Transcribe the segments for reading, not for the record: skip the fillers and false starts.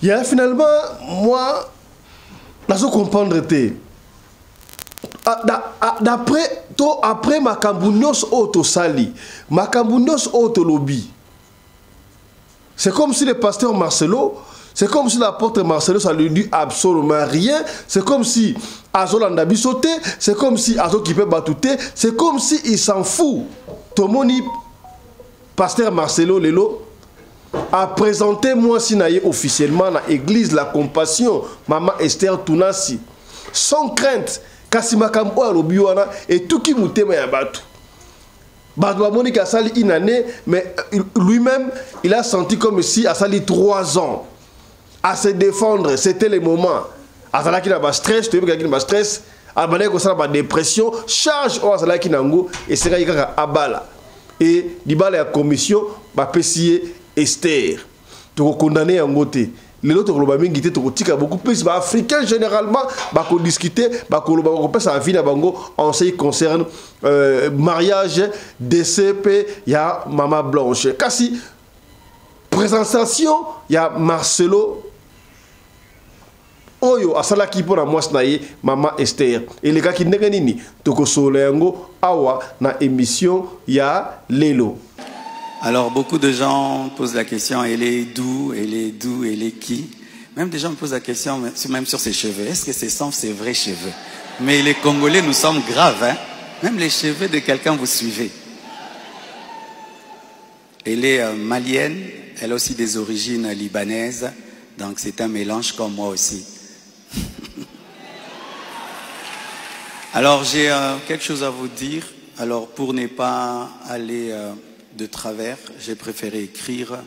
Il y a finalement, moi, je comprendre. Après ma cambounos auto sali, ma cambounos auto lobby. C'est comme si le pasteur Marcelo, c'est comme si l'apôtre Marcelo, ça lui dit absolument rien. C'est comme si Azo l'andabi sauté, c'est comme si Azo qui peut batouter, c'est comme si il s'en fout. Tomoni, pasteur Marcelo Lelo, a présenté moi sinaye officiellement dans l'église la compassion, Maman Esther Tounasi, sans crainte. Kasima Kampo a l'obiwana et tout qui mouté mais à Batou. Batou Monica a sali une année, mais lui-même, il a senti comme si a sali 3 ans à se défendre. C'était le moment. À sali qui n'a pas stress, tu veux qu'il n'a pas stress, à balai que ça n'a pas dépression, charge au sali qui n'a pas et c'est là qu'il y a abala. Et l'ibala la commission va pessier Esther. Tu vas condamner en côté. Les autres beaucoup plus africains généralement discuter en ce qui concerne mariage DCP il y a Maman Blanche kasi présentation il y a Marcelo oyo asala ki pona mwasi na ye Maman Esther et les gars qui ndenge nini toko solengo awa na émission ya lelo. Alors, beaucoup de gens posent la question, elle est d'où, elle est d'où, elle est qui? Même des gens me posent la question, même sur ses cheveux. Est-ce que ce sont ses vrais cheveux? Mais les Congolais, nous sommes graves, hein? Même les cheveux de quelqu'un, vous suivez. Elle est malienne, elle a aussi des origines libanaises, donc c'est un mélange comme moi aussi. Alors, j'ai quelque chose à vous dire. Alors, pour ne pas aller de travers, j'ai préféré écrire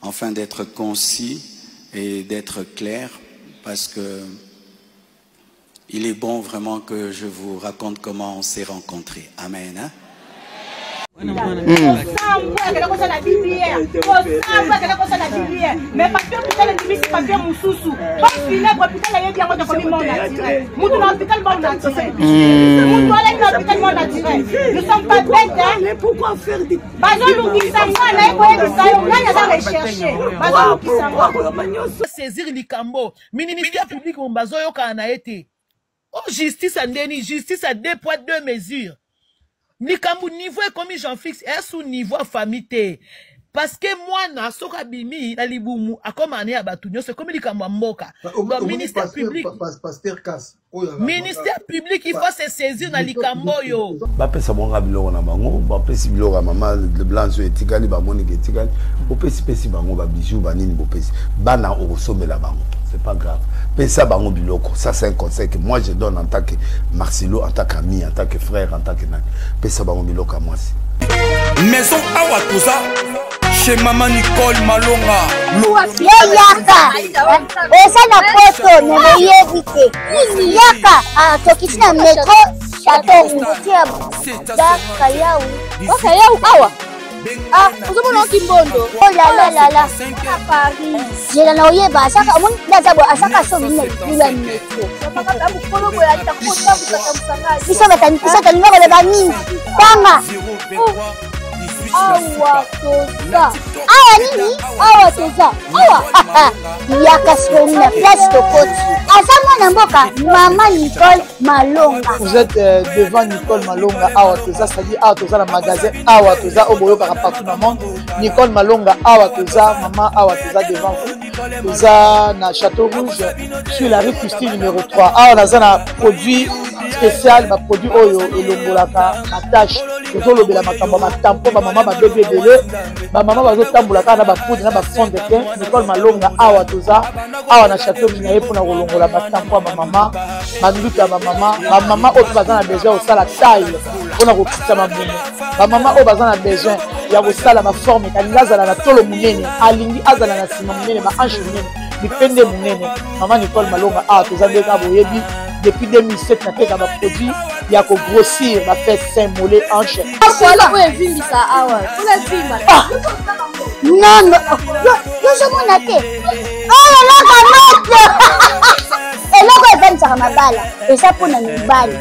afin d'être concis et d'être clair parce que il est bon vraiment que je vous raconte comment on s'est rencontrés. Amen. Hein? Mais parce que putain le Bibi c'est pas bien mon sousou. Pas funèbre putain la yébi encore de famille mon naturel. Moutou dans l'hôpital mon naturel. Moutou allez dans l'hôpital mon naturel. Nous sommes pas bêtes hein. Mais pourquoi faire des Bazo Loukisanga na yébi ça on a à rechercher. Bazo Loukisanga saisir likambo. Ministère public mon bazo yo kana été. Oh justice à ndeni, justice à 2 poids 2 mesures. Likambo niveau comme j'en fixe est sous niveau famille. Parce que moi, na soka bimi, na libumu, a comme année à Batunyo, c'est comme likambo mboka. Donc, ministère public. Ministère public, il faut se saisir na likambo yo. Bapé sa bon rabilo na bango, bapé si bilo maman le blanc sur etikali ba monique etikali, bopé si bango ba bijou ba nini bopé. Bana au sommet la bango. C'est pas grave. Mais ça bango biloko, ça c'est un conseil que moi je donne en tant que Marcelo, en tant qu'ami, en tant que frère, en tant que nani. Mais ça bango biloko à moi aussi. Maison Awatusa chez Maman Nicole Malonga. Yaka. Esa na poto ne yebite. Yaka tokisina metro château Moutia. Daka yau. Oka yau awa. Ah, vous avez un kimbondo. Oh là là là là. À Paris. J'ai la noyé bas. Ça comme on a d'abord à chaque chose une métro. Ils sont maintenant, ils sont numéro de banni. Tanga. Awa toza. Awa nini? Awa toza. Awa. Yaka sur une place de côté. Azama Namboka, Maman Nicole Malonga. Vous êtes devant Nicole Malonga, Awa toza, c'est-à-dire Awa toza le magasin, Awa toza, au boyo partout dans le monde. Nicole Malonga, Awa toza, Maman Awa toza devant vous. Toza na Château Rouge, sur la rue Custine numéro 3. Awa toza na produit spécial, ma produit Oyo et l'ongolaka, ma tâche. Toujours le makambo, ma tampon, ma maman, ma bébé belé, ma maman va zo tamboulaka na ba poudre na ba fond de teint. Nicole Malonga, Awa toza, Awa na Château Rouge na pour na rolongola ba tampon, ma maman, ma nduka ma maman au bazan a besoin au sala taille, on a repoussé ma mine. Ma maman au bazan a besoin, il y a au sala ma forme, quand il a la tolo munene, alingi azala na sima munene, ma hanche munene, mi pende munene. Maman Nicole Malonga, Awa toza ndeka boyebi. Depuis 2007, il y a un produit qui a grossir, ma fait 5 mollets hanches. Non, non, je m'en ai fait. Oh là là, ma mère! Et là, elle vient ebebisaka mabala eza mpona mibali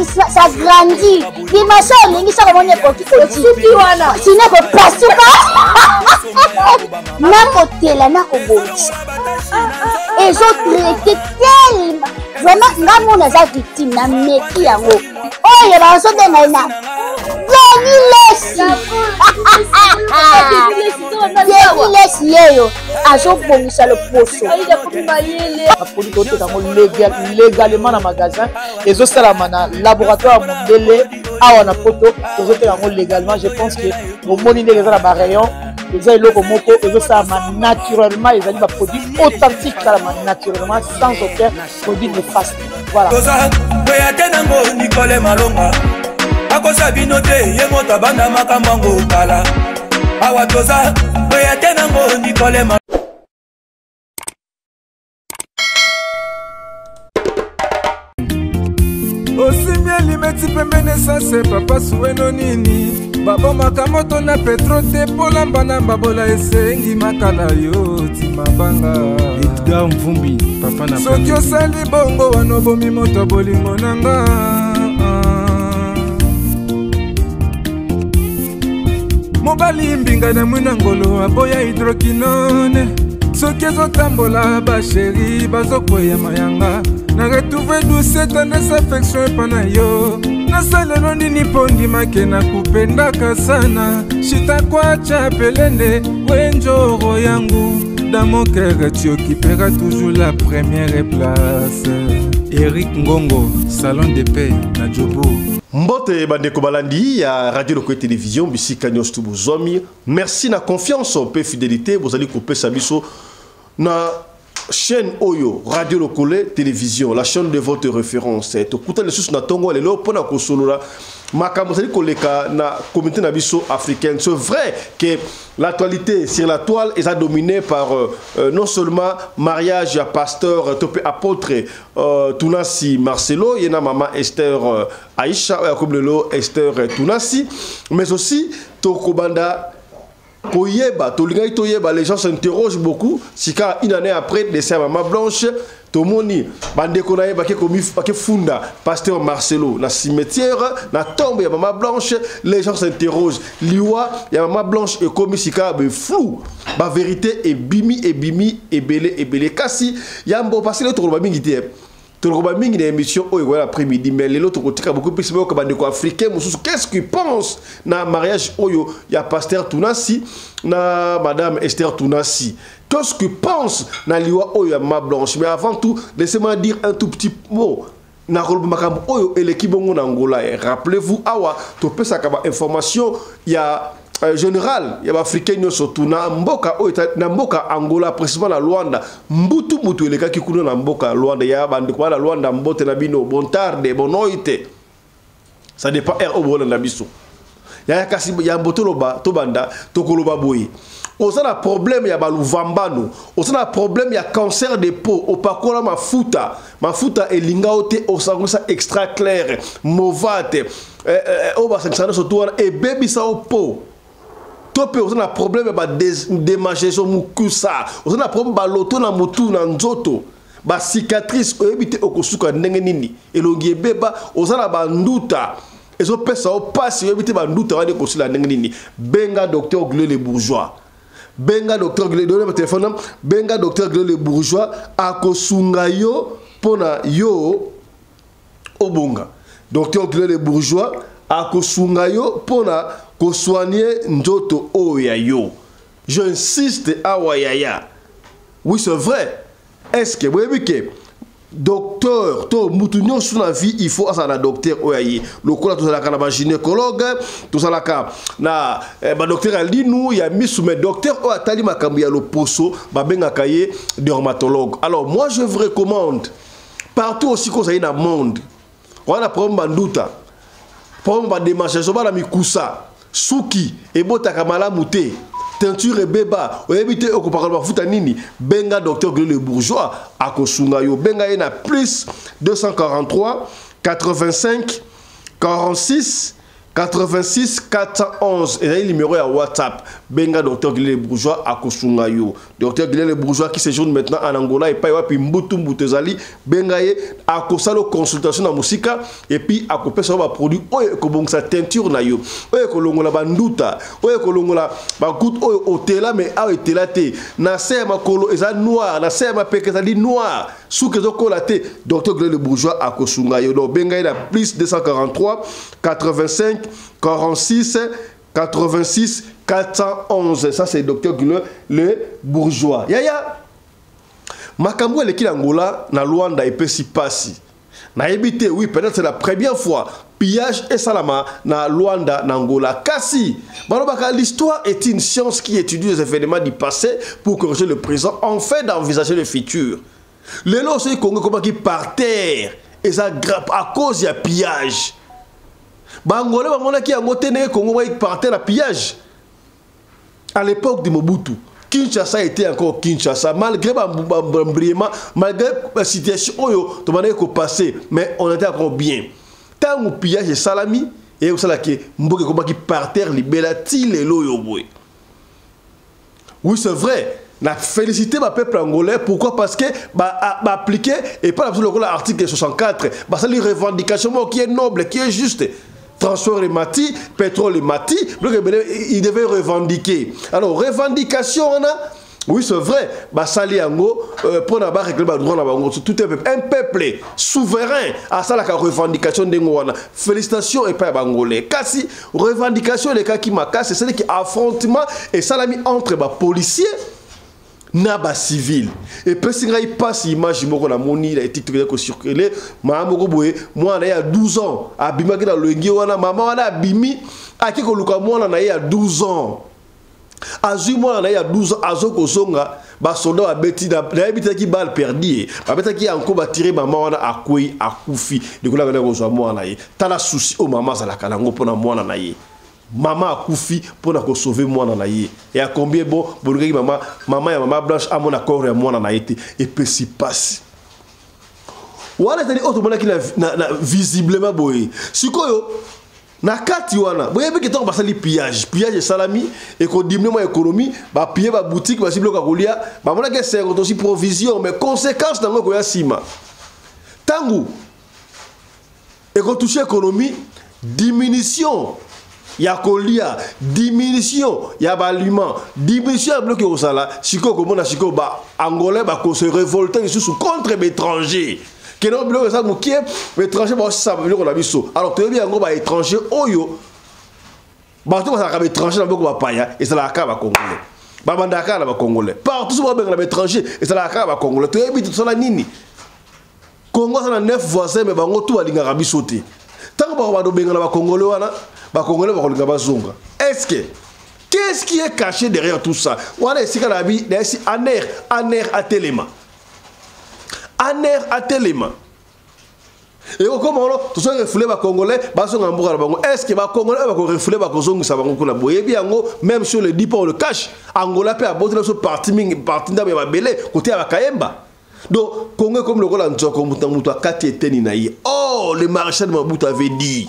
ça grandit dimension olingi soko moni ekoki kosuki wana sino kopasuka nakotela nakobongisa ezotraite telema vraiment nga mona aza victime na meki yango oyo bazobenga ye na Lesi yeyo azobongisa loposo apoli toteka yango légalement na magasin ezosalama na laboratoire mondele awa na poto tozoteka yango légalement. Je pense que omoni ndenge eza na barayon eza eloko moko ezosalama naturellement, ezali baproduit authentique esalama naturellement sans aucun produit néfaste. Voilà. Nicole Malonga akosa bino te ye moto abanda makambo yango kala awa toza oya te nango Nicole Malonga. Osimia limeti pembene sase papa suweno nini babo makamoto na petro te polamba na babola esengi makala yo timabanga Edgar Mvumbi papa na soki osali bongo wana bomi moto bolingo nanga mobali mbinga na mwina ngolo aboya hydroquinone soki ezotambola basheri bazokwea mayanga na retrouve douce tendresse affection epana yo nasalelo nini mpo ndimake na kupendaka sana shitakwacha pelende wenjoro yangu dans mon cœur tu occuperas toujours la première place. Eric Ngongo, Salon de paix na Jobo. Mbote bandeko balandi ya Radio Lokoye Télévision bisika nyos tubu zomi. Merci na confiance pe fidélité vous allez couper sa biso na chaîne Oyo Radio Lokoye Télévision, la chaîne de votre référence. To kuta le sous na tongo le lo pona ko solola makambo zali koleka na communauté na biso africaine. C'est vrai que l'actualité sur la toile est dominée par non seulement mariage à pasteur topé apôtre Tunasi Marcelo, il y a maman Esther Aïcha comme le Esther Tunasi, mais aussi Tokobanda Koyeba, Tolingai Toyeba, les gens s'interrogent beaucoup. Si car une année après décès à maman Blanche, Tomoni, bandeko na yeba ke funda pasteur Marcelo na cimetière na tombe ya maman Blanche, les gens s'interrogent. Liwa ya maman Blanche est comme si ka be flou. Ba vérité est bimi et belé kasi yambo passer le tour mingi te. Toloba mingi na émission oyo voilà après-midi mais les autres côté beaucoup plus que bandeko africain mususu qu'est-ce qu'ils pensent na mariage oyo ya pasteur Tunasi na madame Esther Tunasi. Qu'est-ce que pense na liwa oyo ya ma Blanche? Mais avant tout, laissez-moi dire un tout petit mot. Na kolba makambo oyo eleki bongo na Angola. Rappelez-vous awa to pesa kaba information ya général ya africain nyonso tuna mboka oyo na mboka Angola précisément na Luanda mbutu mutu eleka kikuno na mboka Luanda ya bandeko na Luanda mbote na bino bontarde bonoite. Ça dépend au bon na biso. Ya kasi ya mbotoloba to banda to koloba boyi. On a un problème, il y a baluvambano. On a un problème, il y a cancer de peau. Au parcours, ma futa est lingaote au sangue extra clair, movate. Au bas et baby ça au peau. Topé, on a un problème, il y a des majestés mukusa. On a un problème, baloto na mutu na nzoto. Ba cicatrice, on évite au kosuka nengenini. Et l'ongie beba, on a un nduta. Et on peut ça au passe, on évite banduta, on a des kosula nengenini. Benga docteur Gleu les bourgeois. Benga docteur Gleu, donnez mon téléphone. Benga docteur Gleu les bourgeois. Akosunga yo pona yo obunga. Docteur Gleu les bourgeois. Akosunga yo pona ko soigner njoto oya yo. J'insiste awayaya. Oui c'est vrai. Est-ce que vous voyez que docteur, to mutunyo sur la vie, il faut à la docteur oyaye. Le cola tout ça la na gynécologue, tout ça la na ba docteur ali nous il y a mis sous mes docteurs o atali makambo ya lo poso ba benga kaye dermatologue. Alors moi je vous recommande partout aussi qu'on ça dans monde. On a problème banduta. Problème ba démarchage ba la mikusa, suki et bota kamala muté. Teinture et béba, ou éviter au comparable futa nini, benga docteur Gleu le bourgeois, à Kosunga yo, benga ena plus 243 85 46 86 411 et le numéro à WhatsApp benga docteur Guilherme Bourgeois à Kosunga yo docteur Guilherme Bourgeois qui séjourne maintenant en Angola et pas puis mbutu mbutezali benga ye à kosalo consultation na musika et puis à kopesa ba produit oyo ko bongsa teinture na yo oyo ko longola banduta oyo ko longola ba goutte oyo hôtel mais a hôtel té na sema kolo eza noir na sema pekeza li noir souke zo kolaté docteur Guilherme Bourgeois à Kosunga yo donc benga ye la plus 243 85 46 86 411. Ça c'est docteur Guilherme le Bourgeois. Yaya makambo eleki Angola na Luanda epesi pasi. Na ebité oui peut-être c'est la première fois pillage et salama na Luanda na Angola. Kasi l'histoire est une science qui étudie les événements du passé pour corriger le présent en fait d'envisager le futur. Les lots c'est Congo comment qui par terre et ça à cause du pillage. Bangolais, on a qui a monté Congo partait la pillage. À l'époque de Mobutu, Kinshasa était encore Kinshasa, malgré malgré la situation où on a passé, mais on était encore bien. Tant que pillage et salami, et on sait que Mboke Komba qui partait libératif les loyaux. Oui, c'est vrai. La félicité ma peuple angolais, pourquoi? Parce que appliquer et pas l'article 64, c'est une revendication qui est noble, qui est juste. Transport et mati, pétrole et mati, il devait revendiquer. Alors, revendication, on a, oui, c'est vrai, Sali Ango, pour la barre, tout un peuple souverain à ça la revendication de Ngouana. Félicitations et pas Bangolais. Kasi, revendication, les cas qui m'a cassé, c'est qui affrontement et ça l'a mis entre les policiers. Naba civil et puis si il passe image moko na moni la TikTok ko circuler maman boye moi na ya 12 ans abima ki na lengi wana maman wana abimi aki ko luka mwana na ya 12 ans azui mwana na ya 12 ans azoko zonga ba soda abeti na ebita ki balle perdue abeta ki anko ba tirer maman wana akoi akufi de ko la ko zo mwana ye tala souci o maman za la kana ngo pona mwana na ye. Maman a koufi pour nous sauver moi dans naïe. Et à combien bon pour maman et maman blanche à mon accord et moi dans naïe et peut s'y passer. Voilà c'est autre monde qui na visiblement boy. Si quoi yo na kati wana. Boye be que ton passer les pillage et salami et qu'on diminue mon économie, ba piller ba boutique ba cible ka kolia, ba mona que c'est aussi provision mais conséquence dans ko ya sima. Tangu et qu'on touche économie, diminution ya kolia, diminution ya baliment, diminution ya bloqué au sala, siko comme on a siko ba angolais ba ko se révolter sous contre étranger. Que non bloqué ça mo qui étranger ba ça bloqué la biso. Alors tu bien ngo ba étranger oyo. Ba tout ça ka étranger na bloqué ba paya et ça la ka ba congolais. Ba bandaka na ba congolais. Partout sur ba étranger et ça la ka ba congolais. Tu bien tout ça nini. Congo ça na 9 voisins mais bango tout alinga ka biso te. Tant que ba do benga na ba congolais wana est-ce que qu'est-ce qui est caché derrière tout ça? On a ici aner à téléma. Et comment tout ça reflète les Congolais, est-ce que les Congolais vont refléter les Congolais ça va bien même sur le 10 pour le cash, Angola peut aborder notre parti d'Abé Belé côté à Kayemba. Donc Congo comme le Rwanda comme Mutamouta Kati naïe. Oh, le maréchal de Mobutu avait dit.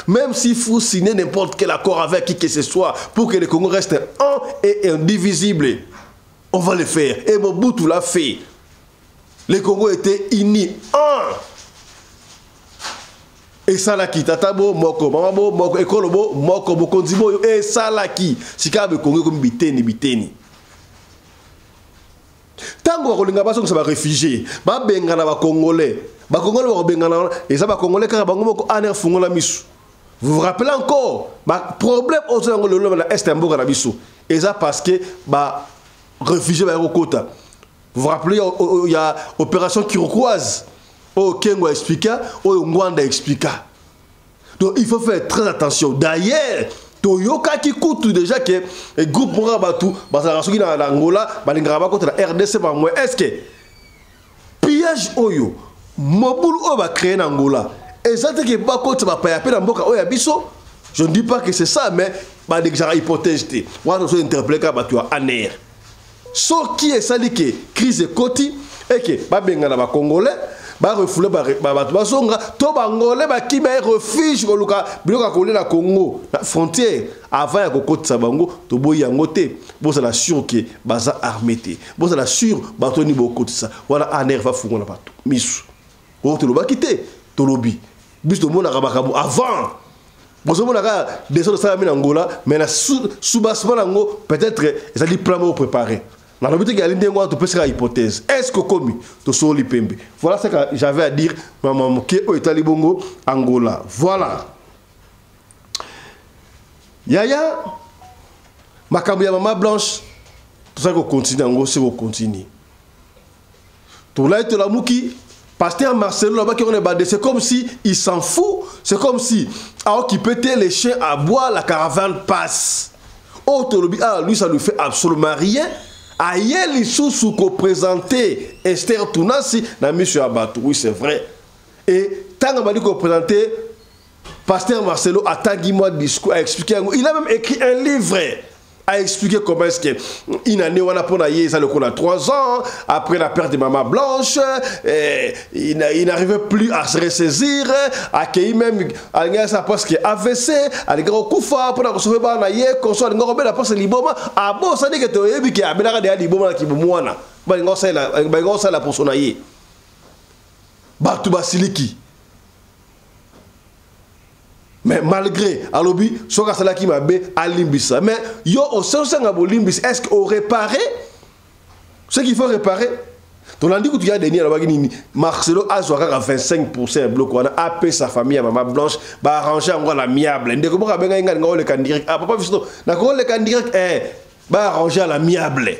Même s'il faut signer n'importe quel accord avec qui que ce soit pour que le Congo reste un et indivisible, on va le faire. Et Mobutu l'a fait. Le Congo était uni, un. Et ça là qui tatabo moko mamabo moko ekolobo moko bokonzibo et ça là qui si ka be Congo comme biteni. Tango kolinga baso ça va réfugié. Ba benga na ba Congolais. Ba Congolais ba benga na et ça ba Congolais ka bango moko aner fungola misu. Vous vous rappelez encore, problème au sein de l'Est et ça parce que réfugiés au quota. Vous vous rappelez, il y a opération Kirokoise, au Kengo expliqua, au Ngwanda expliqua. Donc il faut faire très attention. D'ailleurs, Toyoka qui coûte déjà que le groupe Mourabatou, Basarasuki dans l'Angola, Balingraba contre la RDC par moi. Est-ce que pillage Oyo, Moboul va créer en Angola? Et ça, c'est que je ne dis pas que c'est ça, mais déjà hypothèse. Moi, je suis interpellé comme tu as aner. Ce qui est ça, que crise de Koti, et que Babengana Congolais, ba refoulé ba bazonga to bangolais ba ki ba refuge ko luka biloka ko na Congo la frontière avant ya kokotisa bango to boyi yango te bo ça la sûr que baza armé te bo ça la sûr ba to ni bokotisa wala aner va fungola bato misu o to lo ba kité to lobi bis to mona kabakabu avant vous avez des choses de Angola, mais sous-bassement, peut-être, ils allaient prendre préparer. Dans le but qu'il y a une hypothèse. Est-ce que comme tu sois l'IPMB? Voilà ce que j'avais à dire. Maman, qui est au Italie Bongo, Angola. Voilà. Yaya, ma cambia maman blanche, tout ça qu'on continue, en gros, c'est qu'on continue. Tout là, tu l'as mouki. Pasteur Marcelo là-bas qui on est badé, c'est comme si il s'en fout, c'est comme si alors qu'il pétait les chiens à boire, la caravane passe. Lui ça lui fait absolument rien. Aïe les sous qu'on présentait Esther Tounassi dans Monsieur Abatou, oui c'est vrai. Et tant qu'on présentait Pasteur Marcelo a tangué moi discours à expliquer. Il a même écrit un livre à expliquer comment est-ce que il a le 3 ans après la perte de maman blanche, il n'arrivait plus à se ressaisir, à accueillir même à sa parce que AVC, à les gros koufa pour la recevoir na yé consoler ngorobe la passe liboma à bon ça dit que tu es qui a belaka de liboma qui mwana ba ngosa la pour son aïe Batu Basiliki. Mais malgré, alobi, soka sala qui m'a bé à limbisa. Mais yo au sens où limbis, est-ce qu'on réparer ce qu'il faut réparer? Ton lundi que tu as dernier là-bas, Marcelo a joué à 25% bloc. On a appelé sa famille à maman blanche, bah arranger encore l'amiable. Ndé comment on a gagné le can direct? Ah papa visto, d'accord le can direct, bah arranger l'amiable.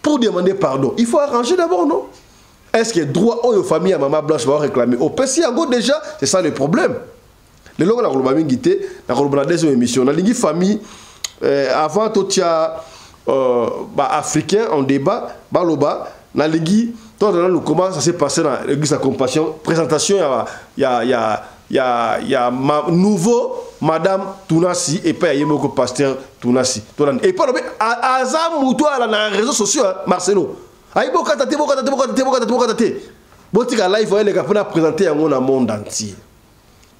Pour demander pardon, il faut arranger d'abord, non? Est-ce que droit aux familles à maman blanche va réclamer? Au PC en gros déjà, c'est ça le problème. Les gens qui ont été dans la deuxième émission, dans la famille, avant tout africain en débat, baloba, dans l'église, comment ça s'est passé dans l'église de la compassion, présentation, il y a nouveau Madame Tounassi et pas il y a un pasteur Tounassi. Et pas à Azam à la réseaux sociaux, Marcelo. Aïe, bokatate. Botika live, il les gars pour présenter un monde entier.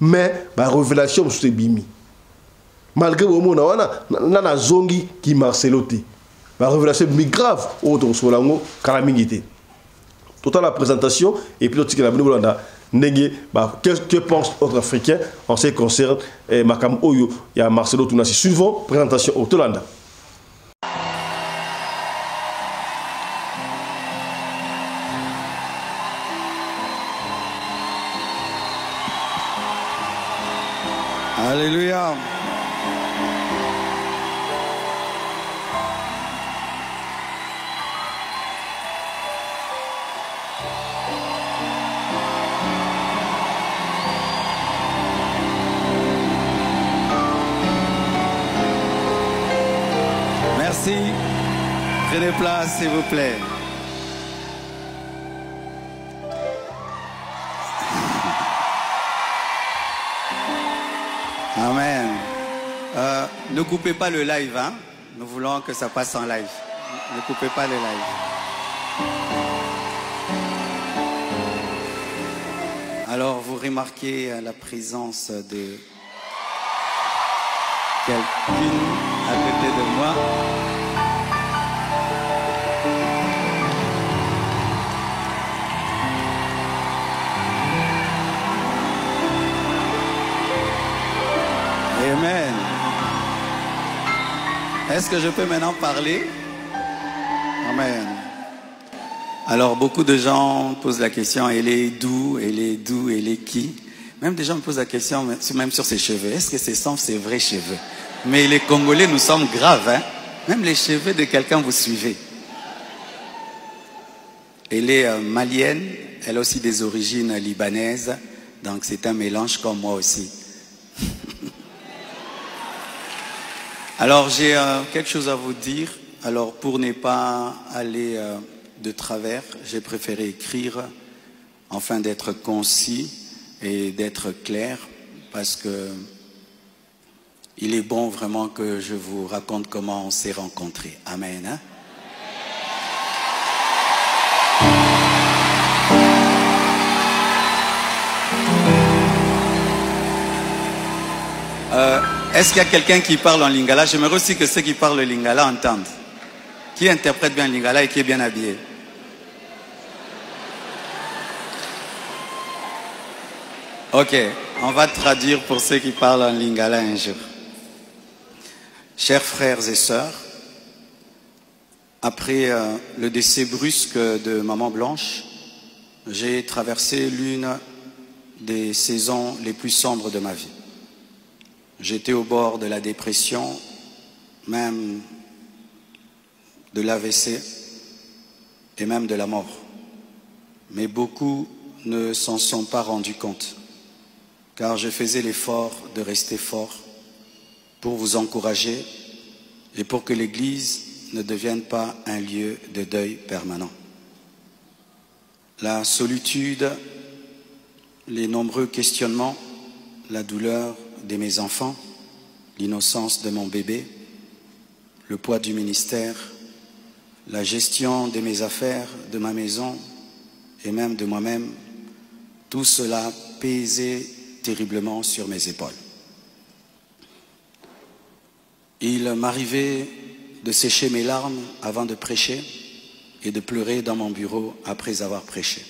Mais la révélation c'est bimi. Malgré le monde on a zongi qui Marcelo té. La révélation est grave autour sur lango kalamingité. Toute la présentation et puis l'autre qui la Bolanda négué qu'est-ce que pense autre africain en ce qui concerne Makam Oyo il y a Marcelo Tounassi. Suivons présentation au Tolanda. Alléluia. Merci. Prenez place, s'il vous plaît. Amen. Ne coupez pas le live, hein. Nous voulons que ça passe en live. Ne coupez pas le live. Alors, vous remarquez la présence de quelqu'un à côté de moi. Amen. Est-ce que je peux maintenant parler? Amen. Alors, beaucoup de gens posent la question, elle est d'où, elle est qui? Même des gens me posent la question, même sur ses cheveux. Est-ce que ce sont ses vrais cheveux? Mais les Congolais, nous sommes graves, hein? Même les cheveux de quelqu'un, vous suivez. Elle est malienne, elle a aussi des origines libanaises, donc c'est un mélange comme moi aussi. Alors, j'ai quelque chose à vous dire. Alors, pour ne pas aller de travers, j'ai préféré écrire afin d'être concis et d'être clair, parce que il est bon vraiment que je vous raconte comment on s'est rencontrés. Amen. Hein? Est-ce qu'il y a quelqu'un qui parle en lingala? J'aimerais aussi que ceux qui parlent le lingala entendent. Qui interprète bien le lingala et qui est bien habillé? Ok, on va traduire pour ceux qui parlent en lingala un jour. Chers frères et sœurs, après le décès brusque de Maman Blanche, j'ai traversé l'une des saisons les plus sombres de ma vie. J'étais au bord de la dépression, même de l'AVC et même de la mort. Mais beaucoup ne s'en sont pas rendus compte, car je faisais l'effort de rester fort pour vous encourager et pour que l'Église ne devienne pas un lieu de deuil permanent. La solitude, les nombreux questionnements, la douleur de mes enfants, l'innocence de mon bébé, le poids du ministère, la gestion de mes affaires, de ma maison et même de moi-même, tout cela pesait terriblement sur mes épaules. Il m'arrivait de sécher mes larmes avant de prêcher et de pleurer dans mon bureau après avoir prêché.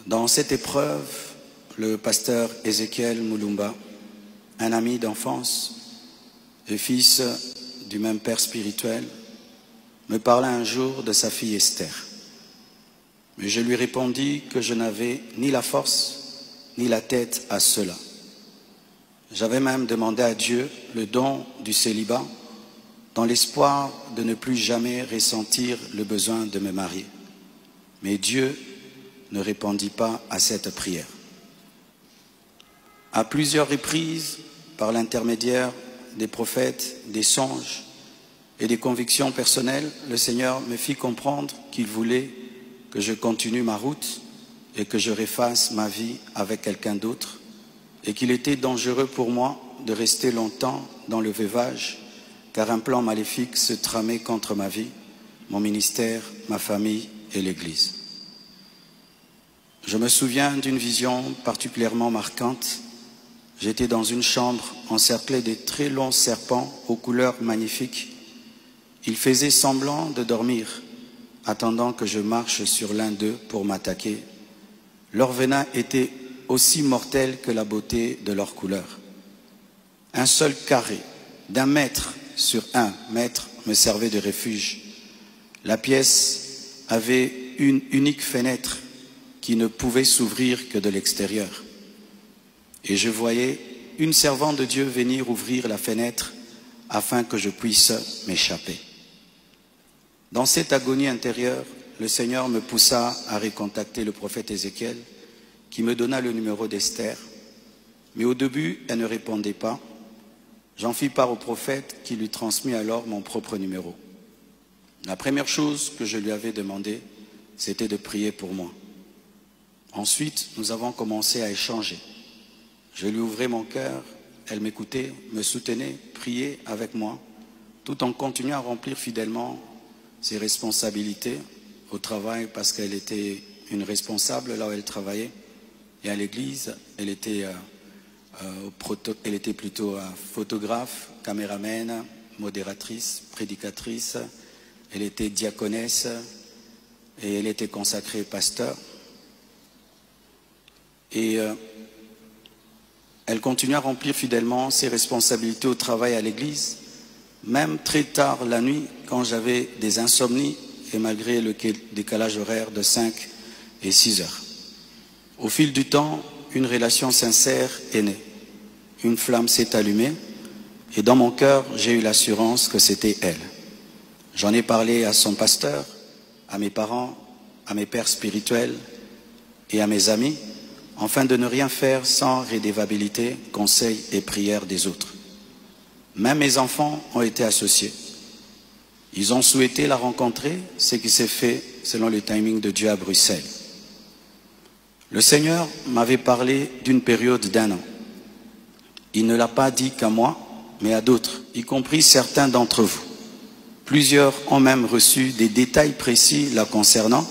Dans cette épreuve, le pasteur Ézéchiel Moulumba, un ami d'enfance et fils du même père spirituel, me parla un jour de sa fille Esther. Mais je lui répondis que je n'avais ni la force ni la tête à cela. J'avais même demandé à Dieu le don du célibat dans l'espoir de ne plus jamais ressentir le besoin de me marier. Mais Dieu ne répondit pas à cette prière. À plusieurs reprises, par l'intermédiaire des prophètes, des songes et des convictions personnelles, le Seigneur me fit comprendre qu'il voulait que je continue ma route et que je refasse ma vie avec quelqu'un d'autre, et qu'il était dangereux pour moi de rester longtemps dans le veuvage, car un plan maléfique se tramait contre ma vie, mon ministère, ma famille et l'Église. Je me souviens d'une vision particulièrement marquante. J'étais dans une chambre encerclée de très longs serpents aux couleurs magnifiques. Ils faisaient semblant de dormir, attendant que je marche sur l'un d'eux pour m'attaquer. Leur venin était aussi mortel que la beauté de leur couleur. Un seul carré d'1 mètre sur 1 mètre me servait de refuge. La pièce avait une unique fenêtre qui ne pouvait s'ouvrir que de l'extérieur. Et je voyais une servante de Dieu venir ouvrir la fenêtre afin que je puisse m'échapper. Dans cette agonie intérieure, le Seigneur me poussa à recontacter le prophète Ézéchiel, qui me donna le numéro d'Esther. Mais au début, elle ne répondait pas. J'en fis part au prophète qui lui transmit alors mon propre numéro. La première chose que je lui avais demandé, c'était de prier pour moi. Ensuite, nous avons commencé à échanger. Je lui ouvrais mon cœur, elle m'écoutait, me soutenait, priait avec moi, tout en continuant à remplir fidèlement ses responsabilités au travail, parce qu'elle était une responsable là où elle travaillait. Et à l'église, elle était plutôt photographe, caméraman, modératrice, prédicatrice. Elle était diaconesse et elle était consacrée pasteur. Et elle continue à remplir fidèlement ses responsabilités au travail à l'église, même très tard la nuit, quand j'avais des insomnies et malgré le décalage horaire de 5 et 6 heures. Au fil du temps, une relation sincère est née. Une flamme s'est allumée et dans mon cœur, j'ai eu l'assurance que c'était elle. J'en ai parlé à son pasteur, à mes parents, à mes pères spirituels et à mes amis, afin de ne rien faire sans rédévabilité, conseil et prière des autres. Même mes enfants ont été associés. Ils ont souhaité la rencontrer, ce qui s'est fait selon le timing de Dieu à Bruxelles. Le Seigneur m'avait parlé d'une période d'1 an. Il ne l'a pas dit qu'à moi, mais à d'autres, y compris certains d'entre vous. Plusieurs ont même reçu des détails précis la concernant,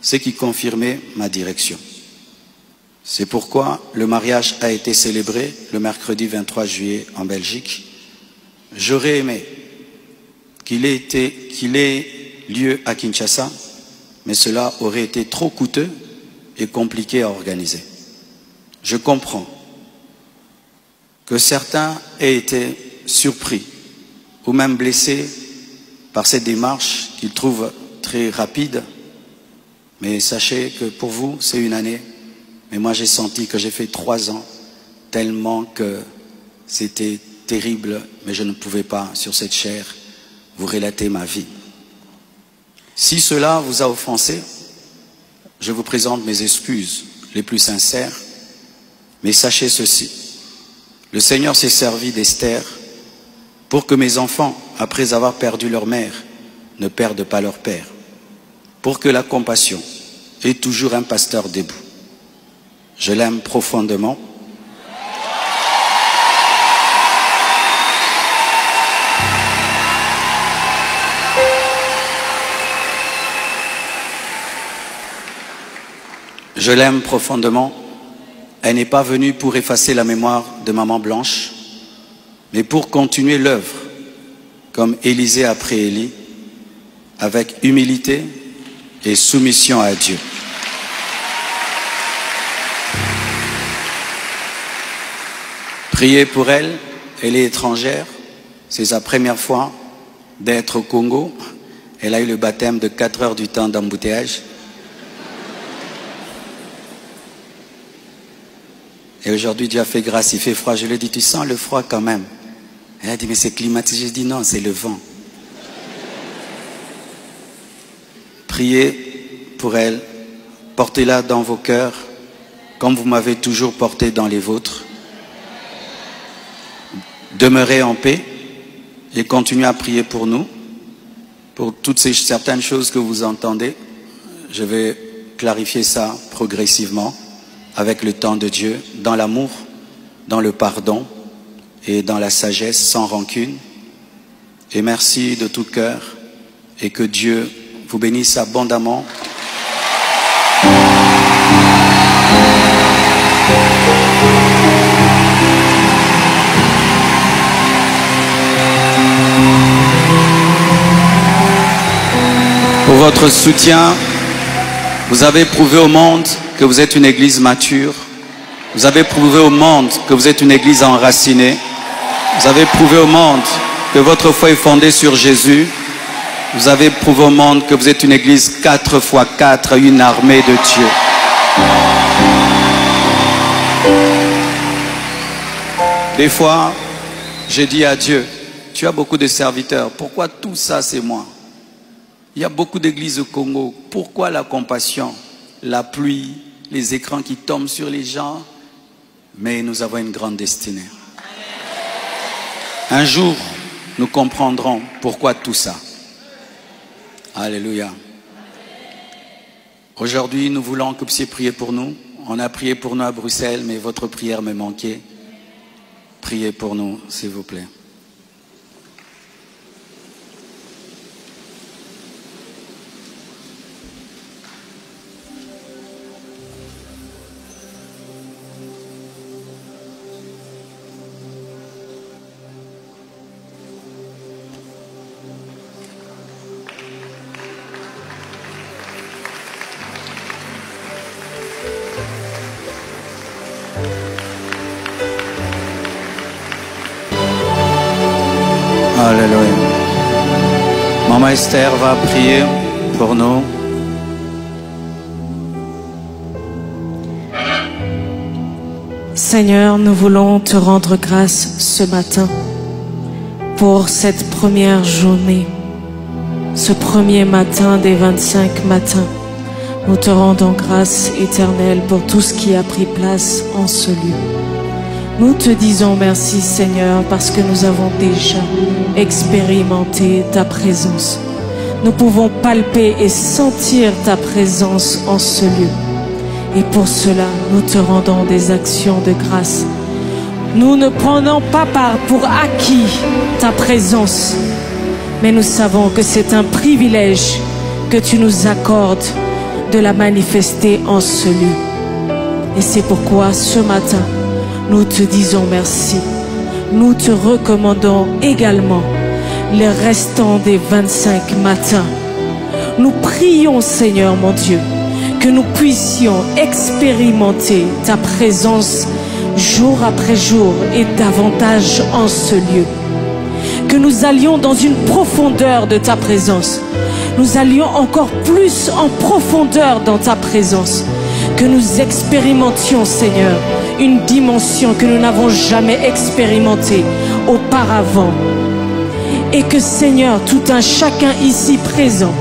ce qui confirmait ma direction. C'est pourquoi le mariage a été célébré le mercredi 23 juillet en Belgique. J'aurais aimé qu'il ait lieu à Kinshasa, mais cela aurait été trop coûteux et compliqué à organiser. Je comprends que certains aient été surpris ou même blessés par cette démarche qu'ils trouvent très rapide, mais sachez que pour vous, c'est une année. Mais moi, j'ai senti que j'ai fait 3 ans, tellement que c'était terrible, mais je ne pouvais pas, sur cette chair, vous relater ma vie. Si cela vous a offensé, je vous présente mes excuses les plus sincères, mais sachez ceci, le Seigneur s'est servi d'Esther pour que mes enfants, après avoir perdu leur mère, ne perdent pas leur père, pour que la compassion ait toujours un pasteur debout. Je l'aime profondément. Je l'aime profondément. Elle n'est pas venue pour effacer la mémoire de Maman Blanche, mais pour continuer l'œuvre, comme Élisée après Élie, avec humilité et soumission à Dieu. Priez pour elle, elle est étrangère, c'est sa première fois d'être au Congo. Elle a eu le baptême de 4 heures du temps d'embouteillage. Et aujourd'hui, Dieu a fait grâce, il fait froid. Je lui ai dit, tu sens le froid quand même? Elle a dit, mais c'est climatisé. Je dis, non, c'est le vent. Priez pour elle, portez-la dans vos cœurs, comme vous m'avez toujours porté dans les vôtres. Demeurez en paix et continuez à prier pour nous, pour toutes ces certaines choses que vous entendez. Je vais clarifier ça progressivement, avec le temps de Dieu, dans l'amour, dans le pardon et dans la sagesse, sans rancune. Et merci de tout cœur et que Dieu vous bénisse abondamment. Pour votre soutien, vous avez prouvé au monde que vous êtes une église mature. Vous avez prouvé au monde que vous êtes une église enracinée. Vous avez prouvé au monde que votre foi est fondée sur Jésus. Vous avez prouvé au monde que vous êtes une église 4x4, une armée de Dieu. Des fois, j'ai dit à Dieu, tu as beaucoup de serviteurs, pourquoi tout ça c'est moi? Il y a beaucoup d'églises au Congo, pourquoi la compassion, la pluie, les écrans qui tombent sur les gens? Mais nous avons une grande destinée. Un jour, nous comprendrons pourquoi tout ça. Alléluia. Aujourd'hui, nous voulons que vous puissiez prier pour nous. On a prié pour nous à Bruxelles, mais votre prière me manquait. Priez pour nous, s'il vous plaît. Alléluia. Maman Esther va prier pour nous. Seigneur, nous voulons te rendre grâce ce matin pour cette première journée, ce premier matin des 25 matins. Nous te rendons grâce éternelle pour tout ce qui a pris place en ce lieu. Nous te disons merci Seigneur parce que nous avons déjà expérimenté ta présence. Nous pouvons palper et sentir ta présence en ce lieu. Et pour cela, nous te rendons des actions de grâce. Nous ne prenons pas part pour acquis ta présence, mais nous savons que c'est un privilège que tu nous accordes de la manifester en ce lieu. Et c'est pourquoi ce matin, nous te disons merci. Nous te recommandons également les restants des 25 matins. Nous prions, Seigneur mon Dieu, que nous puissions expérimenter ta présence jour après jour et davantage en ce lieu. Que nous allions dans une profondeur de ta présence. Nous allions encore plus en profondeur dans ta présence. Que nous expérimentions, Seigneur, une dimension que nous n'avons jamais expérimentée auparavant. Et que, Seigneur, tout un chacun ici présent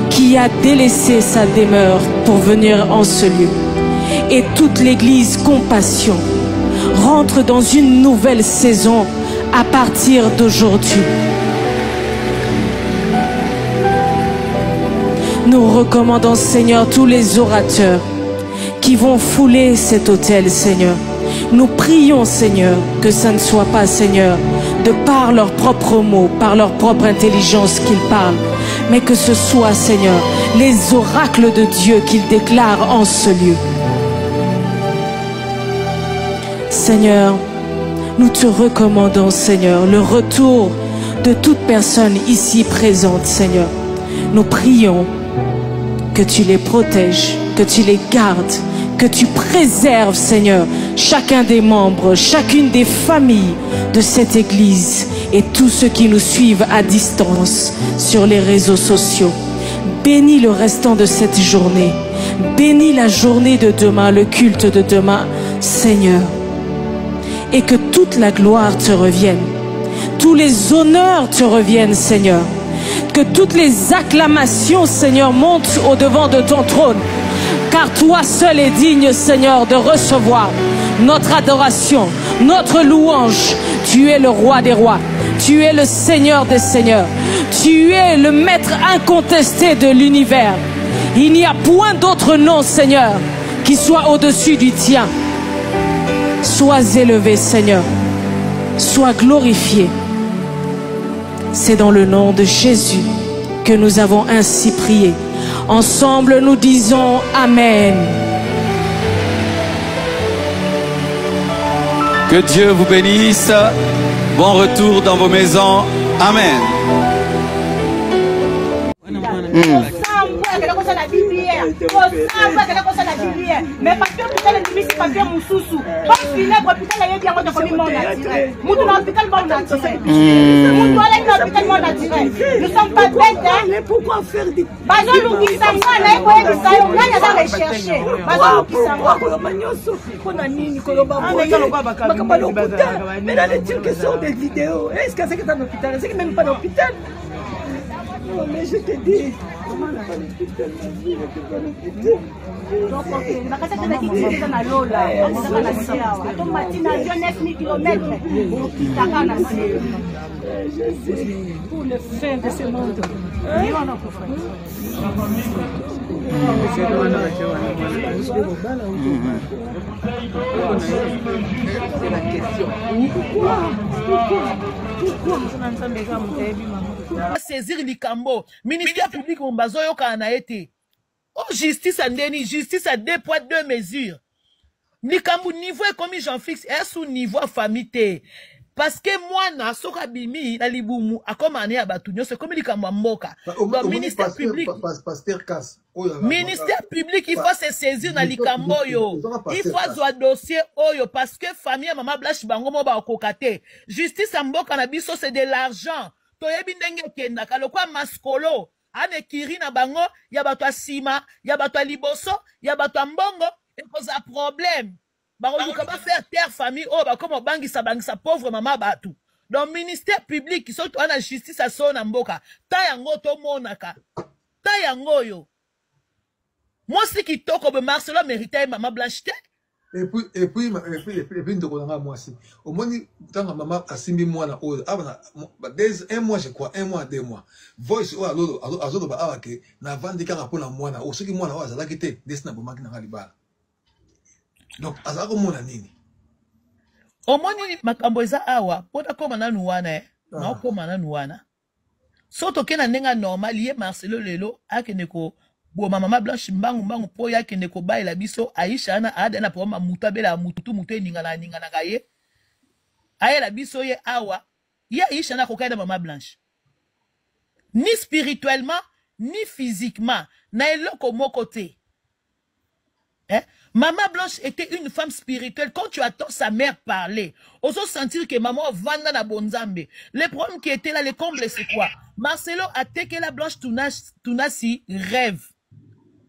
qui a délaissé sa demeure pour venir en ce lieu, et toute l'Église Compassion rentre dans une nouvelle saison à partir d'aujourd'hui. Nous recommandons, Seigneur, tous les orateurs qui vont fouler cet autel, Seigneur. Nous prions, Seigneur, que ça ne soit pas, Seigneur, de par leurs propres mots, par leur propre intelligence qu'ils parlent, mais que ce soit, Seigneur, les oracles de Dieu qu'ils déclarent en ce lieu. Seigneur, nous te recommandons, Seigneur, le retour de toute personne ici présente, Seigneur. Nous prions que tu les protèges, que tu les gardes, que tu préserves, Seigneur, chacun des membres, chacune des familles de cette Église et tous ceux qui nous suivent à distance sur les réseaux sociaux. Bénis le restant de cette journée. Bénis la journée de demain, le culte de demain, Seigneur. Et que toute la gloire te revienne. Tous les honneurs te reviennent, Seigneur. Que toutes les acclamations, Seigneur, montent au-devant de ton trône. Car toi seul es digne, Seigneur, de recevoir notre adoration, notre louange. Tu es le roi des rois. Tu es le Seigneur des seigneurs. Tu es le maître incontesté de l'univers. Il n'y a point d'autre nom, Seigneur, qui soit au-dessus du tien. Sois élevé, Seigneur. Sois glorifié. C'est dans le nom de Jésus que nous avons ainsi prié. Ensemble, nous disons Amen. Que Dieu vous bénisse. Bon retour dans vos maisons. Amen. Mais parce que putain le misi papier mususu pas funèbre putain la yebi yango de komi mon naturel mutu na hôpital bon naturel mutu ala na hôpital bon naturel nous sommes pas bêtes hein. Pourquoi faire des bazo lukisa mwana eko yebisa yo ngani aza rechercher bazo lukisa mwana manyoso kona nini koloba mais là les trucs sont des vidéos est-ce que c'est que dans l'hôpital c'est que même pas l'hôpital. Non mais je te dis donc ok bakasa tena kiti tena lola on na sia ato matina avion 9000 km kitaka na sia pour le fin de ce monde on a pour faire c'est la question pourquoi saisir likambo ministère public mombazo yoka na été oh justice andeni justice à 2 poids 2 mesures likambo niveau comme Jean-Fix est sous niveau famille parce que moi na soka bimi na libumu akomane ya batunyo c'est comme likambo mboka donc ministère public pasteur casse ministère public il faut se saisir na likambo yo il faut avoir dossier oyo parce que famille maman Blanche bango mo ba kokate justice mboka na biso c'est de l'argent toyebi ndenge kenda kalokwa maskolo ane kiri na bango ya bato asima ya bato liboso ya bato mbongo et cause a problème bango luka ba faire terre famille oh ba comme bangisa pauvre maman batu donc ministère public surtout ana justice a so na mboka ta yango to monaka ta yango yo moi c'est qui toko be Marcelo méritait maman Blanche. Et puis moi aussi. Au moins, tant maman a simbi moi na old. Un mois je crois, 1 mois, 2 mois. Voice ou azodo ba awake na vandi kanga pona moi na o soki moi na waza lakite desina bomaki na libala. Donc azako mona nini? Au moins ni makambo eza awa, pona koma na nuwana na koma na nuwana. Soto ke na ndenga normal ye Marcelo lelo akene ko Bon, ma maman Blanche mbangu po ya kende ko ba la biso Aisha na ada na po ma mutabela mutu ningana gaye. Aye la biso ye awa. Ya Aisha na ko kaida maman Blanche. Ni spirituellement, ni physiquement. Na eloko mo côté. Maman Blanche était une femme spirituelle. Quand tu attends sa mère parler, on se sentir que maman vanda na bonzambe. Le problème qui était là, le comble, c'est quoi? Marcelo a teke la Blanche tunasi rêve.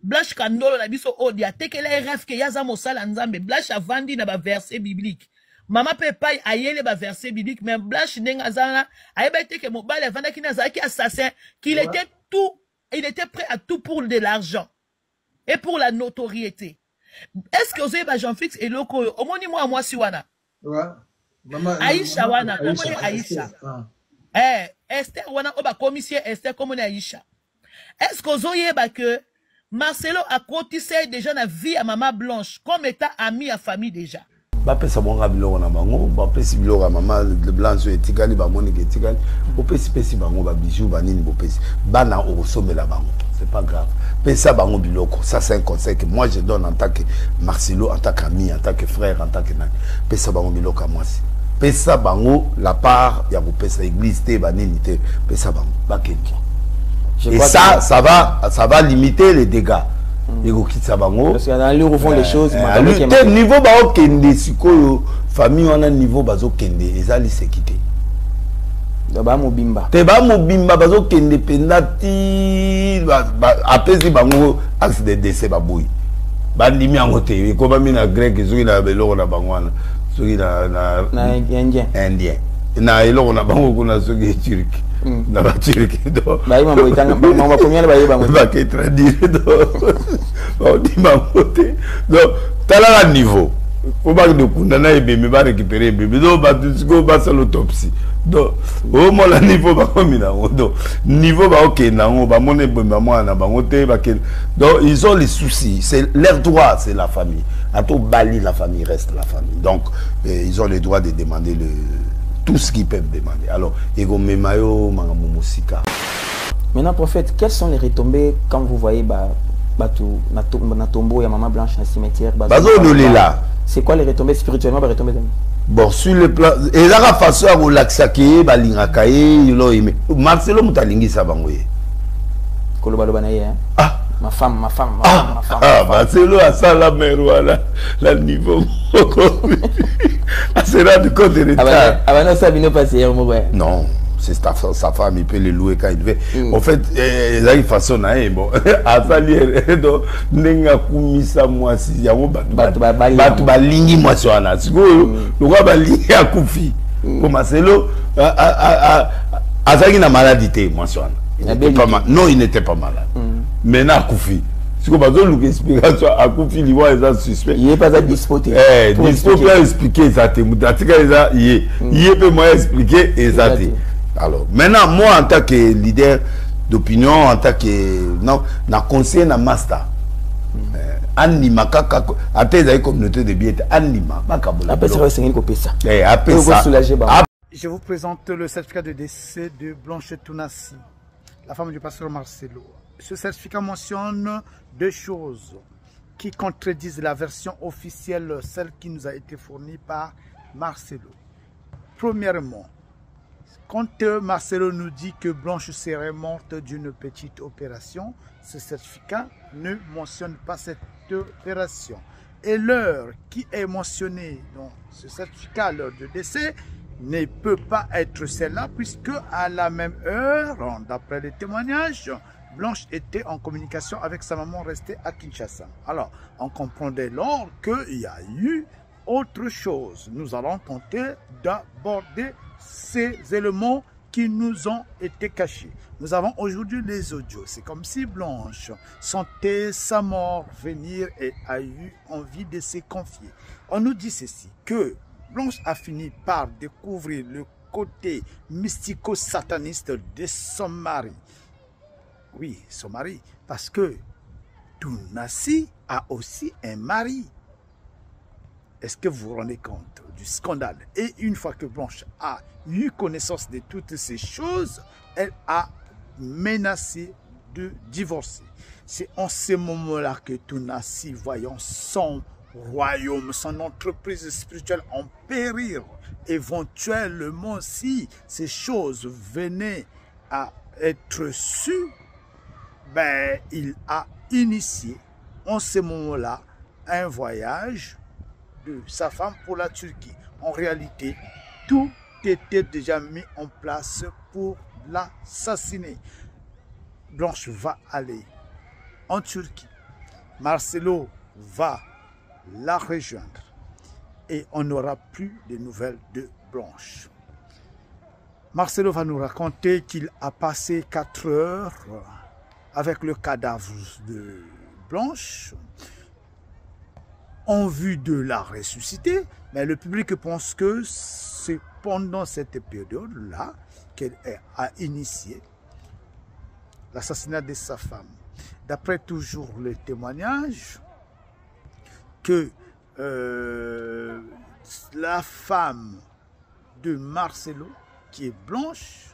Blanche Kandolo na biso odi a teke la rêve que yaza mosala nzambe. Blanche a vandi na ba verset biblique. Maman Pepay a yele ba verset biblique, mais Blanche n'engazana a ebete que mobile vanda ki nazaki assassin, qu'il était tout, il était prêt à tout pour de l'argent et pour la notoriété. Est-ce que vous avez Jean-Fix et Loko au moins moi si wana? Ouais. Maman Aïcha wana, comment Aïcha? Esther wana oba commissaire Esther comment Aïcha? Est-ce que vous avez que Marcelo a cotissé déjà la vie à maman Blanche comme étant ami à famille déjà? Bapesa bonga biloko na bango, bapesi biloko maman le blanc etikali ba monique etikali, bopesi pesi bango ba bijou ba nini bopesi. Bana osomela bango. C'est pas grave. Pesa bango biloko, ça c'est un conseil que moi je donne en tant que Marcelo, en tant qu'ami, en tant que frère, en tant que nani. Pesa bango biloko à moi si. Pesa bango la part ya bopesa église te ba nini te, pesa bango ba kenki. Et ça va limiter les dégâts. Parce que dans le refond les choses, niveau ba okende sikoyo famille on a niveau bazo kende ezali sécurité. Ba mobimba. Te ba mobimba bazo kende pendati apesi bango axe de décès ba boy. Ba ndimi yango te ko ba mina grec zo ina beloko na bangwana. So ina indien. Na eloko na bango kuna so ke turc. Na ba turc do. Ba ima boitanga ba combien ba iba mo. Ba ke traduire do. Ba di mamote. Donc tala la niveau. Faut pas de kundana et bébé va récupérer bébé. Donc ba disco ba sur l'autopsie. Donc au moins la niveau ba komina. Donc niveau ba OK na on ba moné maman na bango te ba ke. Donc ils ont les soucis, c'est leur droit, c'est la famille. À tout bali la famille reste la famille. Donc ils ont le droit de demander tout ce qu'ils peuvent demander. Alors, ego memayo mangamu musika. Maintenant, prophète, quelles sont les retombées quand vous voyez na tombeau ya maman Blanche na cimetière? C'est quoi les retombées spirituellement? Bon, sur le plan, et la façon à relaxer, Marcelo Mutalingi Sabangoye. Ah, ma femme. Marcelo a ça la mère, voilà, la niveau. C'est là de compte de retard. Non, c'est sa femme, il peut le louer quand il veut. En fait, il a une façon, bon, à salir, donc, n'enga kumisa moi si yamo batu balingi moi sur ana. Si le roi balingi a koufi. Pour Marcelo, azaki na maladie moi sur ana. Non, il n'était pas malade. Maintenant koufi. Si vous avez une explication à Koufi, il est suspect. Il n'est pas à disposer. Dispo peut expliquer ça. Il peut moi expliquer exactement. Alors, maintenant, moi, en tant que leader d'opinion, en tant que. Non, na conseiller na master. Anima, kaka. Après, la communauté de bien, anima. Après, ça va se couper ça. Après, ça. Je vous présente le certificat de décès de Blanche Tunasi, la femme du pasteur Marcelo. Ce certificat mentionne deux choses qui contredisent la version officielle, celle qui nous a été fournie par Marcelo. Premièrement, quand Marcelo nous dit que Blanche serait morte d'une petite opération, ce certificat ne mentionne pas cette opération. Et l'heure qui est mentionnée dans ce certificat, l'heure de décès, ne peut pas être celle-là, puisque à la même heure, d'après les témoignages, Blanche était en communication avec sa maman restée à Kinshasa. Alors, on comprend dès lors qu'il y a eu autre chose. Nous allons tenter d'aborder ces éléments qui nous ont été cachés. Nous avons aujourd'hui les audios. C'est comme si Blanche sentait sa mort venir et a eu envie de se confier. On nous dit ceci, que Blanche a fini par découvrir le côté mystico-sataniste de son mari. Oui, son mari, parce que Tunasi a aussi un mari. Est-ce que vous vous rendez compte du scandale? Et une fois que Blanche a eu connaissance de toutes ces choses, elle a menacé de divorcer. C'est en ce moment-là que Tounassi, voyant son royaume, son entreprise spirituelle en périr, éventuellement si ces choses venaient à être sues, ben, il a initié en ce moment-là un voyage de sa femme pour la Turquie. En réalité, tout était déjà mis en place pour l'assassiner. Blanche va aller en Turquie. Marcelo va la rejoindre et on n'aura plus de nouvelles de Blanche. Marcelo va nous raconter qu'il a passé 4 heures avec le cadavre de Blanche en vue de la ressusciter, mais le public pense que c'est pendant cette période-là qu'elle a initié l'assassinat de sa femme. D'après toujours les témoignages, que la femme de Marcelo, qui est Blanche,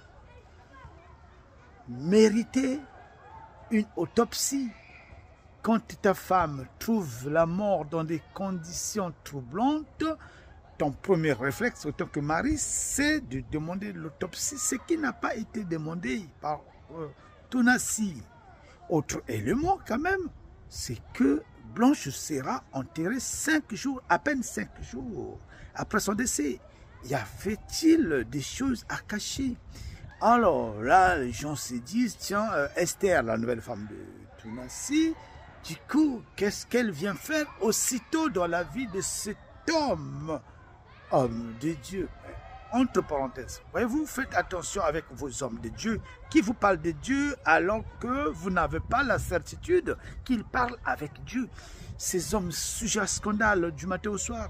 méritait une autopsie. Quand ta femme trouve la mort dans des conditions troublantes, ton premier réflexe en tant que mari, c'est de demander l'autopsie, ce qui n'a pas été demandé par Tounassi. Autre élément quand même, c'est que Blanche sera enterrée 5 jours, à peine 5 jours après son décès. Y avait-il des choses à cacher? Alors là, les gens se disent, tiens, Esther, la nouvelle femme de Tounassi, du coup, qu'est-ce qu'elle vient faire aussitôt dans la vie de cet homme de Dieu? Entre parenthèses, voyez-vous, faites attention avec vos hommes de Dieu qui vous parlent de Dieu alors que vous n'avez pas la certitude qu'ils parlent avec Dieu. Ces hommes sujets à scandale du matin au soir,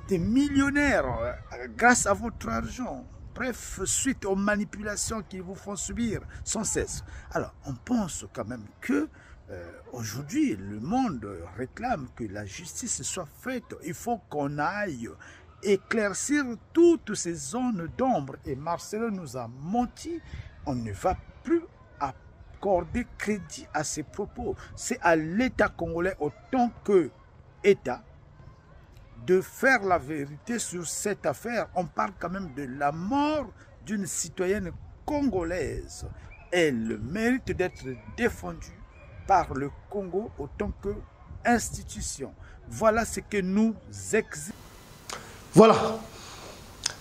des millionnaires grâce à votre argent. Bref, suite aux manipulations qu'ils vous font subir sans cesse. Alors, on pense quand même que aujourd'hui, le monde réclame que la justice soit faite. Il faut qu'on aille éclaircir toutes ces zones d'ombre. Et Marcelo nous a menti. On ne va plus accorder crédit à ses propos. C'est à l'État congolais, autant que État, de faire la vérité sur cette affaire. On parle quand même de la mort d'une citoyenne congolaise. Elle mérite d'être défendue par le Congo autant qu'institution. Voilà ce que nous exigons. Voilà.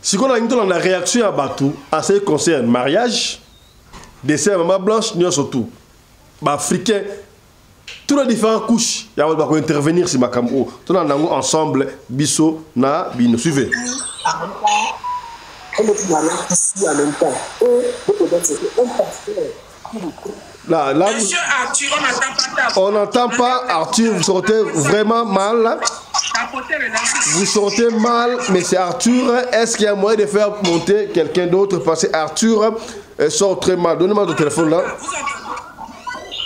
Si on a une réaction à Batou, à ce qui concerne mariage, décès à Maman Blanche, nous surtout, africains, toutes les différentes couches, il y a intervenir sur ma caméra. Tout le monde ensemble, biso, na, bino, suivez. Là, Monsieur Arthur, on n'entend pas Arthur, vous sortez vraiment mal. Vous sortez mal, mais c'est Arthur. Est-ce qu'il y a moyen de faire monter quelqu'un d'autre? Parce que Arthur sort très mal. Donnez-moi ton téléphone là.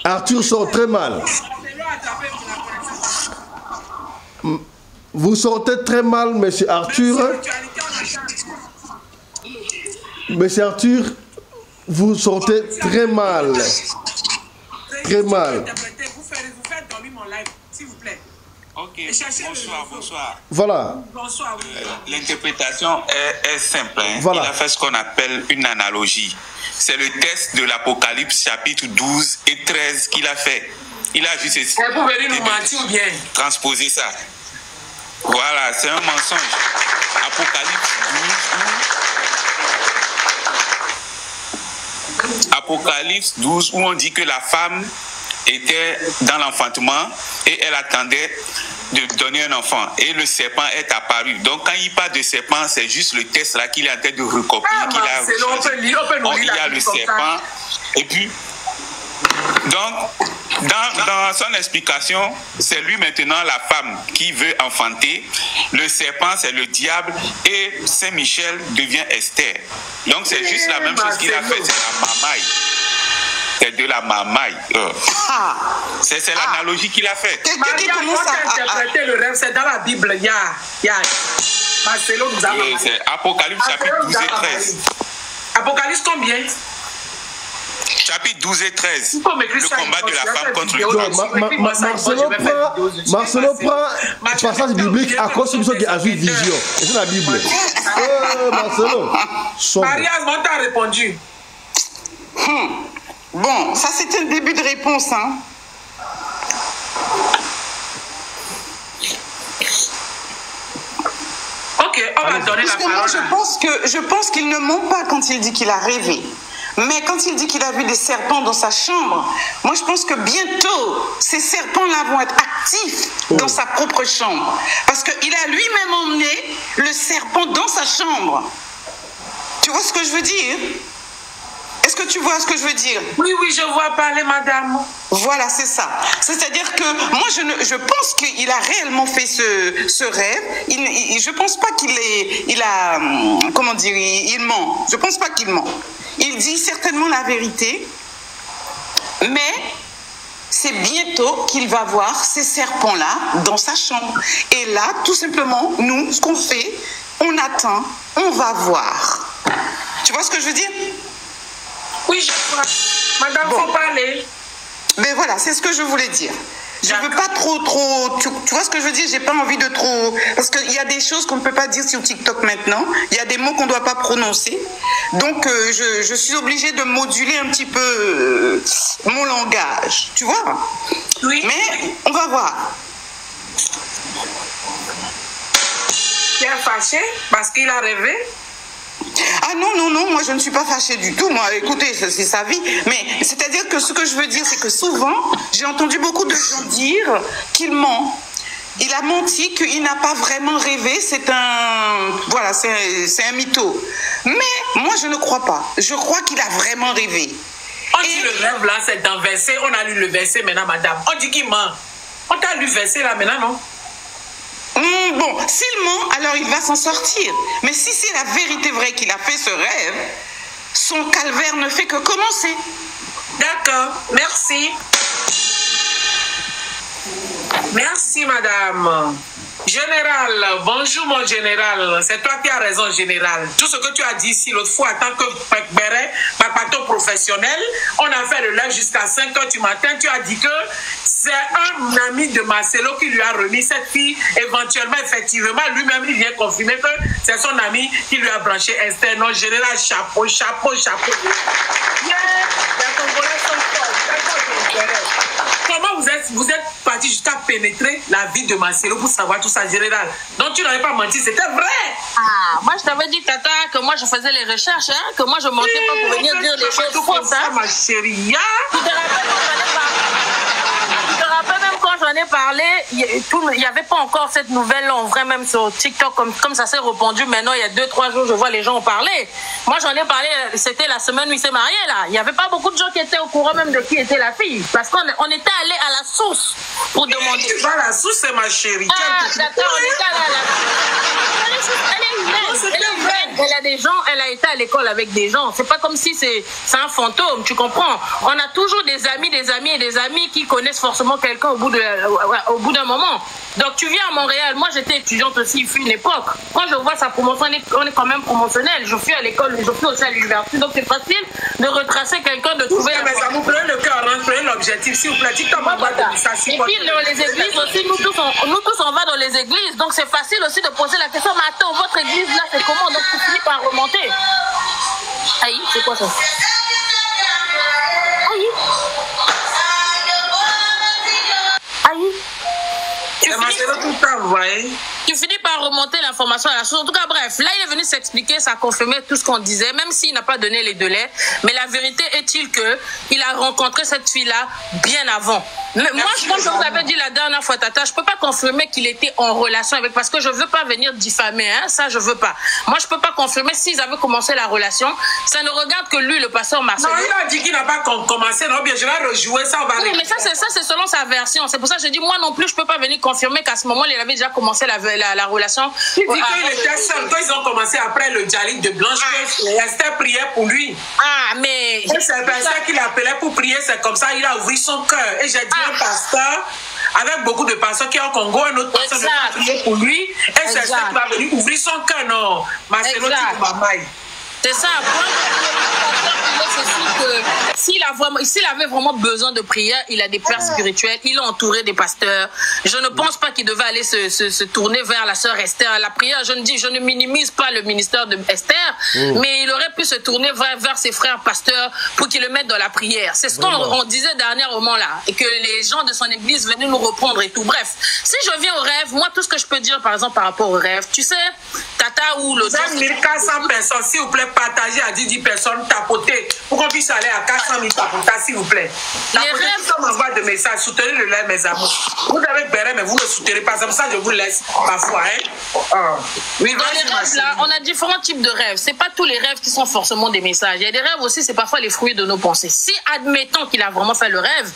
Arthur sort très mal. Vous sortez très mal, monsieur Arthur. Monsieur Arthur, vous sortez très mal. Très mal. Vous faites dormir mon live, s'il vous plaît. Ok, bonsoir, bonsoir. Voilà. Bonsoir. L'interprétation est simple. Hein. Voilà. Il a fait ce qu'on appelle une analogie. C'est le test de l'Apocalypse chapitre 12 et 13 qu'il a fait. Il a juste essayé de transposer ça. Voilà, c'est un mensonge. Apocalypse 12 où on dit que la femme était dans l'enfantement et elle attendait de donner un enfant. Et le serpent est apparu. Donc quand il parle de serpent, c'est juste le test là qu'il est en train de recopier. Il y a le serpent. Et puis, donc, dans son explication, c'est lui maintenant la femme qui veut enfanter. Le serpent, c'est le diable. Et Saint-Michel devient Esther. Donc c'est juste la même chose qu'il a fait. C'est la mamaille. C'est de la mamaille. C'est l'analogie qu'il a faite. Interpréter le rêve, c'est dans la Bible. Marcelo nous a parlé. C'est Apocalypse chapitre 12 et 13. Apocalypse combien? chapitre 12 et 13. Le combat de la femme contre le Marcelo prend passage biblique à cause de ceux qui a vu vision. Et c'est la Bible. Marcelo. Marias, on t'a répondu. Bon, ça c'est un début de réponse. Hein. Ok, on va donner la parole. Moi, je pense qu'il ne ment pas quand il dit qu'il a rêvé. Mais quand il dit qu'il a vu des serpents dans sa chambre, moi je pense que bientôt, ces serpents-là vont être actifs dans sa propre chambre. Parce qu'il a lui-même emmené le serpent dans sa chambre. Tu vois ce que je veux dire? Est-ce que tu vois ce que je veux dire? Oui, je vois parler, madame. Voilà, c'est ça. C'est-à-dire que moi, je pense qu'il a réellement fait ce rêve. Je ne pense pas il ment. Je ne pense pas qu'il ment. Il dit certainement la vérité, mais c'est bientôt qu'il va voir ces serpents-là dans sa chambre. Et là, tout simplement, nous, ce qu'on fait, on attend, on va voir. Tu vois ce que je veux dire? Oui, je vois. Madame, faut parler. Mais voilà, c'est ce que je voulais dire. Je ne veux pas trop... Tu vois ce que je veux dire? J'ai pas envie de trop... Parce qu'il y a des choses qu'on ne peut pas dire sur TikTok maintenant. Il y a des mots qu'on ne doit pas prononcer. Donc, je suis obligée de moduler un petit peu mon langage. Tu vois? Oui. Mais on va voir. Tu es fâché parce qu'il a rêvé? Ah non, moi je ne suis pas fâchée du tout. Moi, écoutez, c'est sa vie. Mais c'est-à-dire que ce que je veux dire, c'est que souvent, j'ai entendu beaucoup de gens dire qu'il ment. Il a menti, qu'il n'a pas vraiment rêvé. C'est un mytho. Mais moi, je ne crois pas. Je crois qu'il a vraiment rêvé. On dit le rêve là, c'est un verset. On a lu le verset maintenant, madame. On dit qu'il ment. On t'a lu le verset là maintenant, non? Bon, s'il ment, alors il va s'en sortir. Mais si c'est la vérité vraie qu'il a fait ce rêve, son calvaire ne fait que commencer. D'accord, merci. Merci, madame. Général, bonjour mon général. C'est toi qui as raison, général. Tout ce que tu as dit ici l'autre fois en tant que papato professionnel, on a fait le live jusqu'à 5 h du matin. Tu as dit que c'est un ami de Marcelo qui lui a remis cette fille. Éventuellement, effectivement, lui-même, il vient confirmer que c'est son ami qui lui a branché Esther. Non, général, chapeau. Yeah, les Congolais sont forts. Comment vous êtes parti jusqu'à pénétrer la vie de Marcelo pour savoir tout ça, général? Donc tu n'avais pas menti, c'était vrai. Ah, moi je t'avais dit, Tata, que moi je faisais les recherches, hein, que moi je mentais pas pour venir dire des choses fausses. Ça, ma chérie. Tu te rappelles même quand j'en ai parlé, il n'y avait pas encore cette nouvelle en vrai, même sur TikTok, comme ça s'est répandu maintenant, il y a 2-3 jours, je vois les gens en parler. Moi j'en ai parlé, c'était la semaine où il s'est marié là. Il n'y avait pas beaucoup de gens qui étaient au courant même de qui était la fille. Parce qu'on était allé à la source pour demander. Tu vas à la source, c'est ma chérie. Ah, d'accord, on était allé à la source. Elle est humaine. Elle a des gens, elle a été à l'école avec des gens. C'est pas comme si c'est un fantôme, tu comprends? On a toujours des amis qui connaissent forcément quelqu'un au bout d'un moment. Donc tu viens à Montréal, moi j'étais étudiante aussi, il fut une époque. Quand je vois sa promotion, on est quand même promotionnel. Je suis à l'école, je suis aussi à l'université, donc c'est facile de retracer quelqu'un, de trouver... Mais ça vous prenez le cœur, prenez l'objectif, s'il vous plaît. Et puis dans les églises aussi, nous tous on va dans les églises, donc c'est facile aussi de poser la question, mais attends, votre église là c'est comment? Donc tu finis par remonter. Aïe, c'est quoi ça? Aïe. Aïe. Tu finis par remonter l'information à la source. En tout cas, bref, là, il est venu s'expliquer, ça a confirmé tout ce qu'on disait, même s'il n'a pas donné les délais. Mais la vérité est-il qu'il a rencontré cette fille-là bien avant. Mais moi, je pense que vous avez dit la dernière fois, Tata, je ne peux pas confirmer qu'il était en relation avec, parce que je ne veux pas venir diffamer, hein, ça, je ne veux pas. Moi, je ne peux pas confirmer s'ils avaient commencé la relation. Ça ne regarde que lui, le pasteur Marcelo. Non, il a dit qu'il n'a pas commencé, non, bien, je vais rejouer ça, on va... Oui, mais ça, c'est selon sa version. C'est pour ça que je dis, moi non plus, je ne peux pas venir confirmer qu'à ce moment, il avait déjà commencé la relation. Il dit qu'il était seul. Quand ils ont commencé après le dialyse de Blanche, Esther priait pour lui. Ah, mais... Et c'est Esther qui l'appelait pour prier, c'est comme ça, il a ouvert son cœur. Et j'ai dit un pasteur, avec beaucoup de pasteurs qui sont au Congo, un autre pasteur de prier pour lui. Et c'est Esther qui va venir ouvrir son cœur, non. Marcelo Tibamai. C'est ça. S'il avait vraiment besoin de prière, il a des pères spirituels, il est entouré des pasteurs. Je ne pense pas qu'il devait aller se tourner vers la sœur Esther. La prière, je ne minimise pas le ministère de Esther, mais il aurait pu se tourner vers ses frères pasteurs pour qu'ils le mettent dans la prière. C'est ce qu'on disait dernièrement là, et que les gens de son église venaient nous reprendre et tout. Bref, si je viens au rêve, moi tout ce que je peux dire par exemple par rapport au rêve, tu sais, Tata ou l'autre... 1400 personnes, s'il vous plaît, partagez à 10 personnes, tapotez, pour qu'on puisse aller à 400 000 tapotas, s'il vous plaît. Les rêves... Comme envoie de messages, soutenez le lait, mes amours. Vous avez béret, mais vous ne le soutenez pas. C'est pour ça que je vous laisse parfois. Oui, dans les rêves, là, on a différents types de rêves. C'est pas tous les rêves qui sont forcément des messages. Il y a des rêves aussi, c'est parfois les fruits de nos pensées. Si, admettons qu'il a vraiment fait le rêve,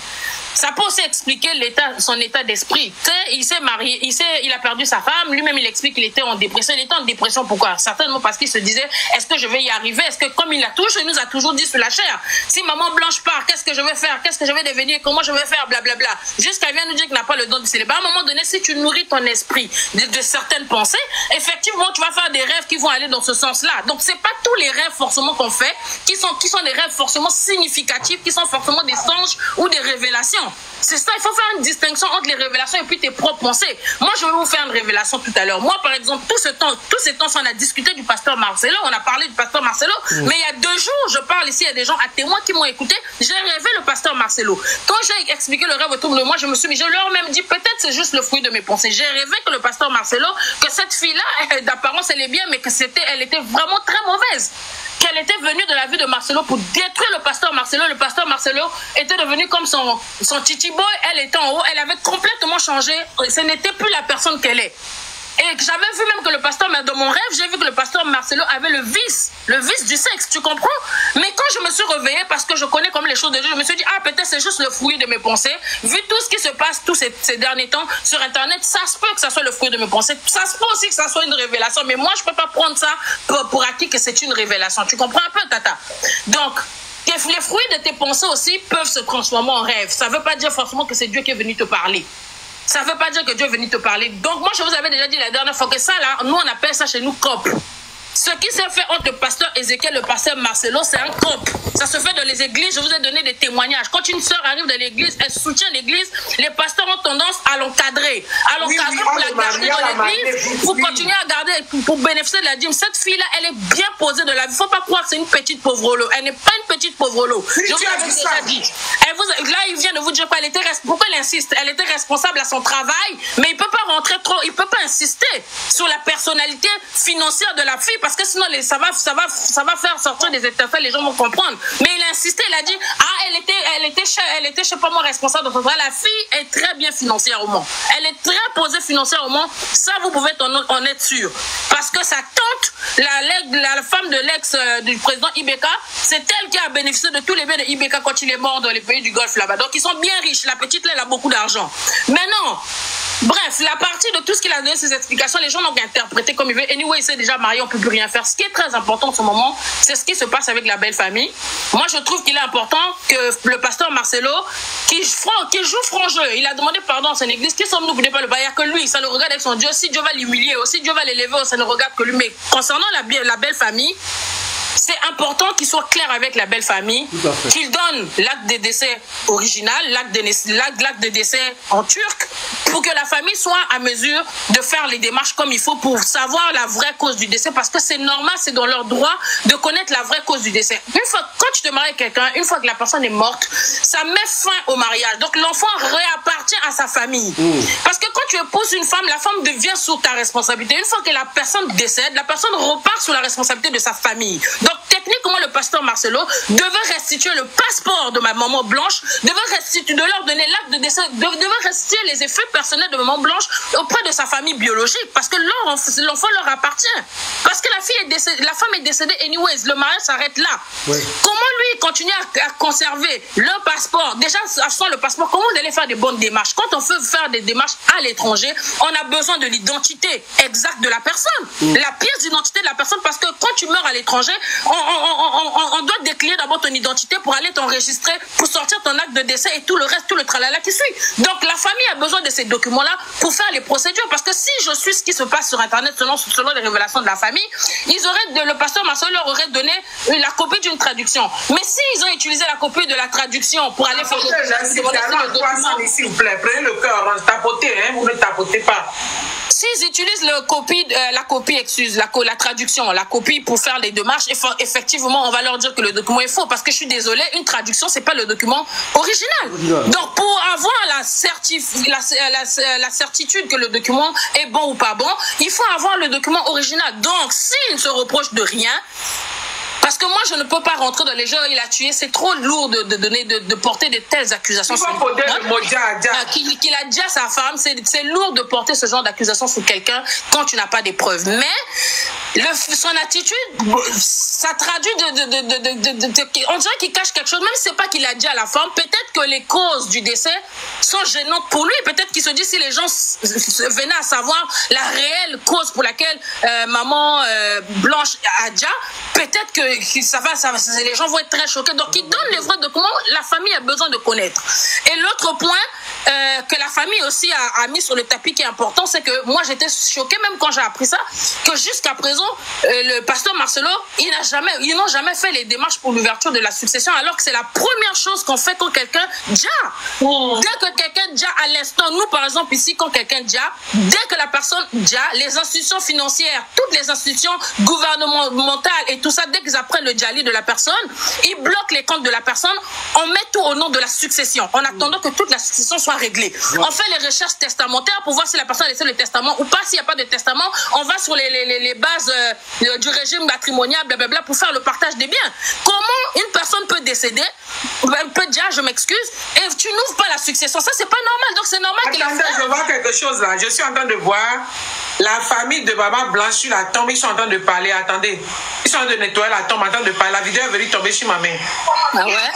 ça peut aussi expliquer son état d'esprit. Tu sais, il s'est marié, il a perdu sa femme, lui-même il explique qu'il était en dépression. Il était en dépression pourquoi? Certainement parce qu'il se disait, est-ce que je vais y arriver? Est-ce que comme il nous a toujours dit sur la chair, si maman Blanche part, qu'est-ce que je vais faire? Qu'est-ce que je vais devenir? Comment je vais faire? Blablabla. Jusqu'à vient nous dire qu'il n'a pas le don du célibat. À un moment donné, si tu nourris ton esprit de certaines pensées, effectivement, tu vas faire des rêves qui vont aller dans ce sens-là. Donc, c'est pas tous les rêves forcément qu'on fait qui sont des rêves forcément significatifs, qui sont forcément des songes ou des révélations. C'est ça, il faut faire une distinction entre les révélations et puis tes propres pensées. Moi, je vais vous faire une révélation tout à l'heure. Moi, par exemple, tous ces temps, on a discuté du pasteur Marcelo, on a parlé du pasteur Marcelo, mais il y a 2 jours, je parle ici, il y a des gens à témoins qui m'ont écouté, j'ai rêvé le pasteur Marcelo. Quand j'ai expliqué le rêve autour de moi, je leur ai même dit, peut-être c'est juste le fruit de mes pensées. J'ai rêvé que le pasteur Marcelo, que cette fille-là, d'apparence, elle est bien, mais elle était vraiment très mauvaise. Qu'elle était venue de la vie de Marcelo pour détruire le pasteur Marcelo. Le pasteur Marcelo était devenu comme son titi boy. Elle était en haut. Elle avait complètement changé. Ce n'était plus la personne qu'elle est. Et j'avais vu même que le pasteur, dans mon rêve, j'ai vu que le pasteur Marcelo avait le vice du sexe, tu comprends? Mais quand je me suis réveillée, parce que je connais comme les choses de Dieu, je me suis dit, peut-être c'est juste le fruit de mes pensées. Vu tout ce qui se passe tous ces derniers temps sur Internet, ça se peut que ça soit le fruit de mes pensées. Ça se peut aussi que ça soit une révélation. Mais moi, je ne peux pas prendre ça pour acquis que c'est une révélation. Tu comprends un peu, Tata? Donc, les fruits de tes pensées aussi peuvent se transformer en rêve. Ça ne veut pas dire forcément que c'est Dieu qui est venu te parler. Ça ne veut pas dire que Dieu est venu te parler. Donc moi, je vous avais déjà dit la dernière fois que ça, là, nous, on appelle ça chez nous couple. Ce qui s'est fait entre le pasteur Ézéchiel et le pasteur Marcelo, c'est un couple. Ça se fait dans les églises. Je vous ai donné des témoignages. Quand une sœur arrive dans l'église, elle soutient l'église, les pasteurs ont tendance à l'encadrer. À l'encadrer pour la garder dans l'église, pour continuer à garder, pour bénéficier de la dîme. Cette fille-là, elle est bien posée de la vie. Il ne faut pas croire que c'est une petite pauvre-lot. Elle n'est pas une petite pauvre-lot. Je vous l'avais déjà dit. Là, il vient de vous dire quoi? Pourquoi elle insiste? Elle était responsable à son travail, mais il ne peut pas rentrer trop, il ne peut pas insister sur la personnalité financière de la fille, parce que sinon ça va faire sortir des étincelles, les gens vont comprendre. Mais il a insisté, il a dit, elle était je sais pas moi, responsable de son travail. La fille est très bien financièrement. Elle est très posée financièrement. Ça, vous pouvez en être sûr. Parce que sa tante, la femme de l'ex du président Ibeka, c'est elle qui a bénéficié de tous les biens de Ibeka quand il est mort dans les pays du Golfe là-bas. Donc ils sont bien riches. La petite là, elle a beaucoup d'argent. Maintenant, bref, la partie de tout ce qu'il a donné, ces explications, les gens l'ont interprété comme ils veulent. Anyway, il s'est déjà marié, on ne peut plus rien faire. Ce qui est très important en ce moment, c'est ce qui se passe avec la belle famille. Moi, je trouve qu'il est important que le pasteur Marcelo, qui joue franc jeu, il a demandé pardon à son église. Qui sommes-nous pour ne pas le bailler? Que lui, ça le regarde avec son Dieu. Si Dieu va l'humilier, aussi Dieu va l'élever, ça ne regarde que lui. Mais concernant la belle famille, c'est important qu'il soit clair avec la belle famille, qu'il donne l'acte de décès original, l'acte de décès en turc, pour que la famille soit à mesure de faire les démarches comme il faut pour savoir la vraie cause du décès, parce que c'est normal, c'est dans leur droit de connaître la vraie cause du décès. Quand tu te maries avec quelqu'un, une fois que la personne est morte, ça met fin au mariage. Donc l'enfant réappartient à sa famille. Parce que quand tu épouses une femme, la femme devient sous ta responsabilité. Une fois que la personne décède, la personne repart sous la responsabilité de sa famille. Donc techniquement, le pasteur Marcelo devait restituer le passeport de ma maman Blanche, de leur donner l'acte de décès, devait restituer les effets personnels de maman Blanche auprès de sa famille biologique, parce que l'enfant leur appartient. Parce que la femme est décédée anyways, le mariage s'arrête là. Ouais. Comment lui continuer à conserver le passeport? Déjà, sans le passeport, comment vous allez faire des bonnes démarches? Quand on veut faire des démarches à l'étranger, on a besoin de l'identité exacte de la personne, la pièce d'identité de la personne, parce que quand tu meurs à l'étranger, on on doit décliner d'abord ton identité pour aller t'enregistrer, pour sortir ton acte de décès et tout le reste, tout le tralala qui suit. Donc la famille a besoin de ces documents-là pour faire les procédures. Parce que si je suis ce qui se passe sur Internet selon les révélations de la famille, le pasteur Marcel leur aurait donné la copie d'une traduction. Mais s'ils ont utilisé la copie de la traduction pour aller faire s'il vous plaît, prenez le cœur, tapotez, hein, vous ne tapotez pas. S'ils utilisent la traduction, la copie pour faire les démarches, effectivement, on va leur dire que le document est faux. Parce que je suis désolée, une traduction, c'est pas le document original. Donc, pour avoir la certitude que le document est bon ou pas bon, il faut avoir le document original. Donc, s'ils ne se reprochent de rien, parce que moi, je ne peux pas rentrer dans les gens, il a tué, c'est trop lourd de porter de telles accusations. Qu'il a dit à sa femme, c'est lourd de porter ce genre d'accusation sur quelqu'un quand tu n'as pas des preuves. Mais son attitude, ça traduit on dirait qu'il cache quelque chose, même si ce n'est pas qu'il a dit à la femme. Peut-être que les causes du décès sont gênantes pour lui. Peut-être qu'il se dit, si les gens venaient à savoir la réelle cause pour laquelle maman Blanche Adja, peut-être que les gens vont être très choqués. Donc, ils donnent les vrais documents. La famille a besoin de connaître. Et l'autre point que la famille aussi a mis sur le tapis qui est important, c'est que moi, j'étais choquée, même quand j'ai appris ça, que jusqu'à présent, le pasteur Marcelo, ils n'ont jamais fait les démarches pour l'ouverture de la succession, alors que c'est la première chose qu'on fait quand quelqu'un dia. Dès que quelqu'un dia à l'instant, nous, par exemple, ici, quand quelqu'un dia, dès que la personne dia, les institutions financières, toutes les institutions gouvernementales et tout ça, dès qu'ils apprennent le diali de la personne, ils bloquent les comptes de la personne, on met tout au nom de la succession, en attendant que toute la succession soit réglée. On fait les recherches testamentaires pour voir si la personne a laissé le testament ou pas. S'il n'y a pas de testament, on va sur les bases du régime matrimonial, blablabla, pour faire le partage des biens. Comment une personne peut décéder, peut dire je m'excuse, et tu n'ouvres pas la succession? Ça, c'est pas normal. Donc, c'est normal qu'il je vois quelque chose là. Je suis en train de voir la famille de Maman Blanche sur la tombe. Ils sont en train de parler. Attendez. Ils sont en train de nettoyer la tombe, en train de parler. La vidéo est venue tomber sur ma main. Ah ouais?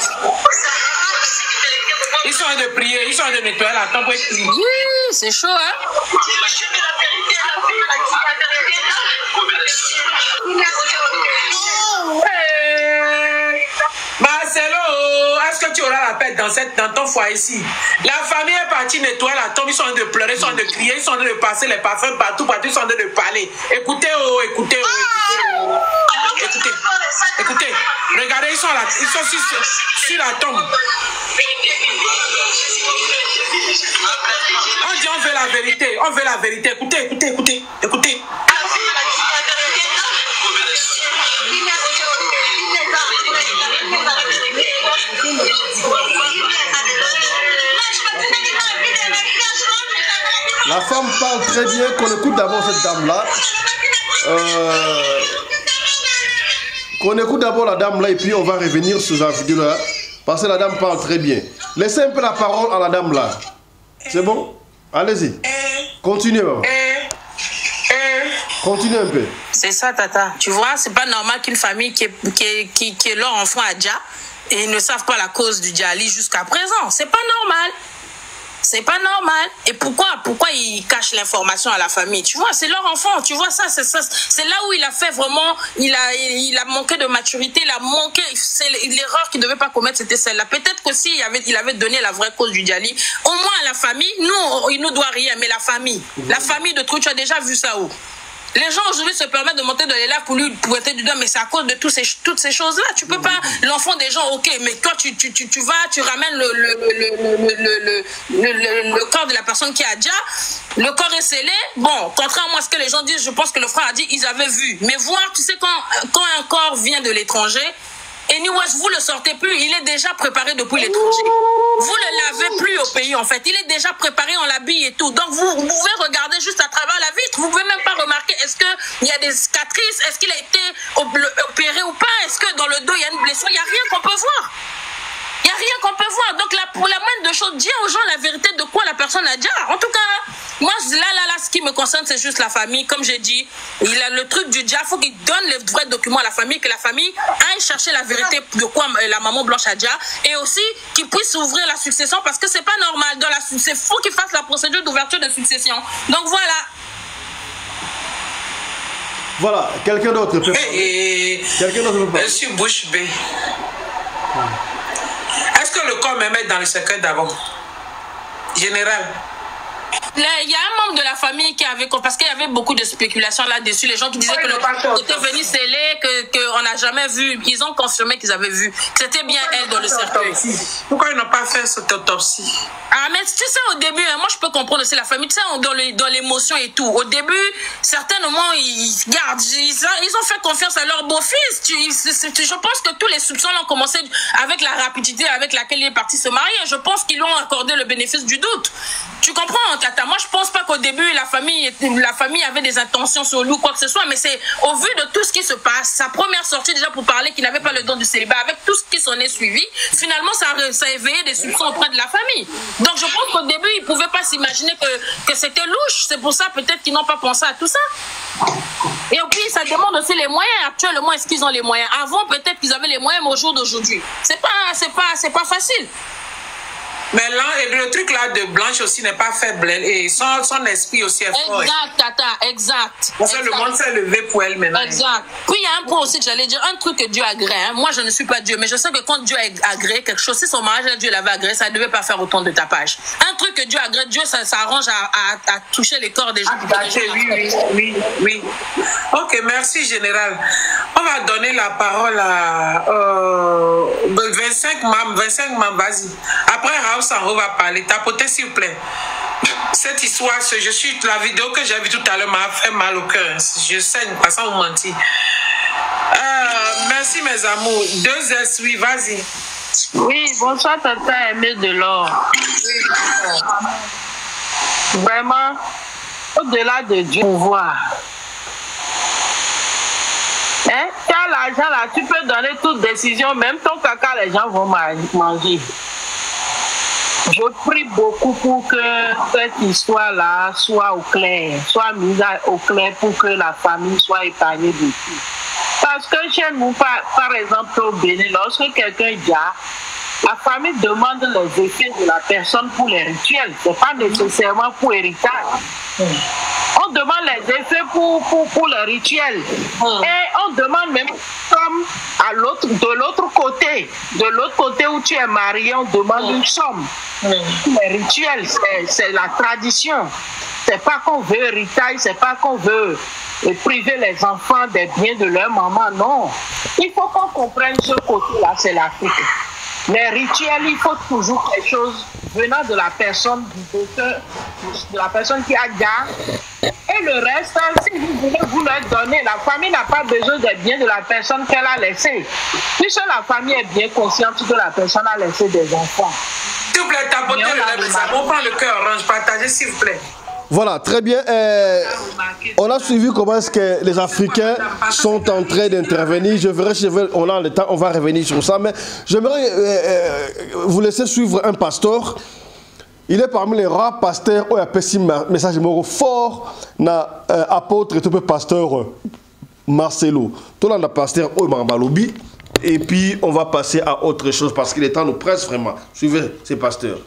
Ils sont en train de prier. Ils sont en train de nettoyer la tombe. Oui, c'est chaud, hein? Marcelo, est-ce que tu auras la paix dans ton foyer ici? La famille est partie nettoyer la tombe, ils sont en train de pleurer, ils sont en train de crier, ils sont en train de passer les parfums partout, ils sont en train de parler. Écoutez, écoutez. Regardez, ils sont sur la tombe. On dit on veut la vérité, Écoutez. La femme parle très bien, qu'on écoute d'abord cette dame-là. Qu'on écoute d'abord la dame-là et puis on va revenir sur la vidéo-là. Parce que la dame parle très bien. Laissez un peu la parole à la dame-là. C'est bon? Allez-y. Continuez. Continuez un peu. C'est ça, Tata. Tu vois, c'est pas normal qu'une famille qui est leur enfant à Dja et ils ne savent pas la cause du Djali jusqu'à présent. C'est pas normal. C'est pas normal. Et pourquoi ils cachent l'information à la famille? Tu vois, c'est leur enfant. Tu vois ça, c'est là où il a fait vraiment, il a manqué de maturité, il a manqué, c'est l'erreur qu'il ne devait pas commettre, c'était celle-là. Peut-être qu'aussi il avait donné la vraie cause du Djali. Au moins à la famille, nous, il nous doit rien, mais la famille de Trou, tu as déjà vu ça où? Les gens aujourd'hui se permettent de monter dans les lacs pour lui pointer du doigt, mais c'est à cause de toutes ces choses-là. Tu peux pas, l'enfant des gens, ok, mais quand tu ramènes le corps de la personne qui a déjà, le corps est scellé. Bon, contrairement à ce que les gens disent, je pense que le frère a dit, ils avaient vu. Mais voir, tu sais, quand un corps vient de l'étranger, et vous ne le sortez plus, il est déjà préparé depuis l'étranger. Vous ne le lavez plus au pays, en fait. Il est déjà préparé, on l'habille et tout. Donc, vous pouvez regarder juste à travers la vitre. Vous ne pouvez même pas remarquer, est-ce qu'il y a des cicatrices? Est-ce qu'il a été opéré ou pas? Est-ce que dans le dos, il y a une blessure? Il n'y a rien qu'on peut voir. Il n'y a rien qu'on peut voir. Donc, pour la moindre de choses, dire aux gens la vérité de quoi la personne a dit. En tout cas, moi, là, ce qui me concerne, c'est juste la famille. Comme j'ai dit, il a le truc du dia. Il faut qu'il donne les vrais documents à la famille, que la famille aille chercher la vérité de quoi la maman Blanche a dit. Et aussi, qu'il puisse ouvrir la succession parce que c'est pas normal. Il faut qu'il fasse la procédure d'ouverture de succession. Donc, voilà. Voilà, quelqu'un d'autre peut Je suis bouche bée. Est-ce que le corps me met dans le secret d'abord? Général. Il y a un membre de la famille qui avait, parce qu'il y avait beaucoup de spéculations là-dessus, les gens qui disaient que le corps était venu sceller, qu'on n'a jamais vu, ils ont confirmé qu'ils avaient vu, que c'était bien elle dans le cercueil. Pourquoi ils n'ont pas fait cette autopsie? Ah mais tu sais, au début, moi je peux comprendre aussi la famille, tu sais, dans l'émotion et tout. Au début, certainement, ils ont fait confiance à leur beau-fils. Je pense que tous les soupçons ont commencé avec la rapidité avec laquelle il est parti se marier. Je pense qu'ils lui ont accordé le bénéfice du doute. Tu comprends, Tata? Moi, je pense pas qu'au début, la famille avait des intentions sur lui ou quoi que ce soit, mais c'est au vu de tout ce qui se passe, sa première sortie déjà pour parler qu'il n'avait pas le don du célibat, avec tout ce qui s'en est suivi, finalement, ça a éveillé des soupçons auprès de la famille. Donc, je pense qu'au début, ils ne pouvaient pas s'imaginer que c'était louche. C'est pour ça, peut-être qu'ils n'ont pas pensé à tout ça. Et puis, ça demande aussi les moyens. Actuellement, est-ce qu'ils ont les moyens? Avant, peut-être qu'ils avaient les moyens, mais au jour d'aujourd'hui, c'est pas facile. Mais là, le truc là de Blanche aussi n'est pas faible. Et son esprit aussi est fort. Exact, Tata, exact. Parce que le monde s'est levé pour elle maintenant. Exact. Puis il y a un point aussi que j'allais dire, un truc que Dieu agrée. Hein. Moi, je ne suis pas Dieu, mais je sais que quand Dieu a agréé quelque chose, si son mariage, Dieu l'avait agréé, ça ne devait pas faire autant de tapage. Un truc que Dieu agrée, Dieu, ça arrange à toucher les corps des gens. Oui. Ok, merci, Général. On va donner la parole à 25 membres, vas-y. Après, Raoul Sanro va parler. Tapotez, s'il vous plaît. Cette histoire, la vidéo que j'ai vue tout à l'heure m'a fait mal au cœur. Je saigne, pas sans vous mentir. Merci, mes amours. 2S, oui, vas-y. Oui, bonsoir, Tata Aimée de l'or. Vraiment, au-delà de Dieu, pouvoir. Hein? Tu as l'argent là, tu peux donner toute décision, même ton caca, les gens vont manger. Je prie beaucoup pour que cette histoire-là soit au clair, soit mise au clair pour que la famille soit épargnée de tout. Parce que chez nous, par exemple, au Bénin, lorsque quelqu'un dit, la famille demande les effets de la personne pour les rituels. Ce n'est pas nécessairement pour héritage. On demande les effets pour les rituels. Et on demande même, comme de l'autre côté où tu es marié, on demande une somme. Les rituels, c'est la tradition. C'est pas qu'on veut héritage, c'est pas qu'on veut priver les enfants des biens de leur maman, non. Il faut qu'on comprenne ce côté-là, c'est l'Afrique. Les rituels, il faut toujours quelque chose venant de la personne de la personne qui a garde. Et le reste, si vous voulez vous leur donner, la famille n'a pas besoin des biens de la personne qu'elle a laissé. Puisque la famille est bien consciente que la personne a laissé des enfants. S'il vous plaît, tapotez le message. On prend le cœur orange, partagez s'il vous plaît. Voilà, très bien. On a suivi comment est-ce que les Africains sont en train d'intervenir. On a le temps, on va revenir sur ça. Mais j'aimerais vous laisser suivre un pasteur. Il est parmi les rares pasteurs où il y a un message fort dans l'apôtre et tout le pasteur Marcelo. Tout le pasteur Mambalobi. Et puis, on va passer à autre chose parce que le temps nous presse vraiment. Suivez ces pasteurs.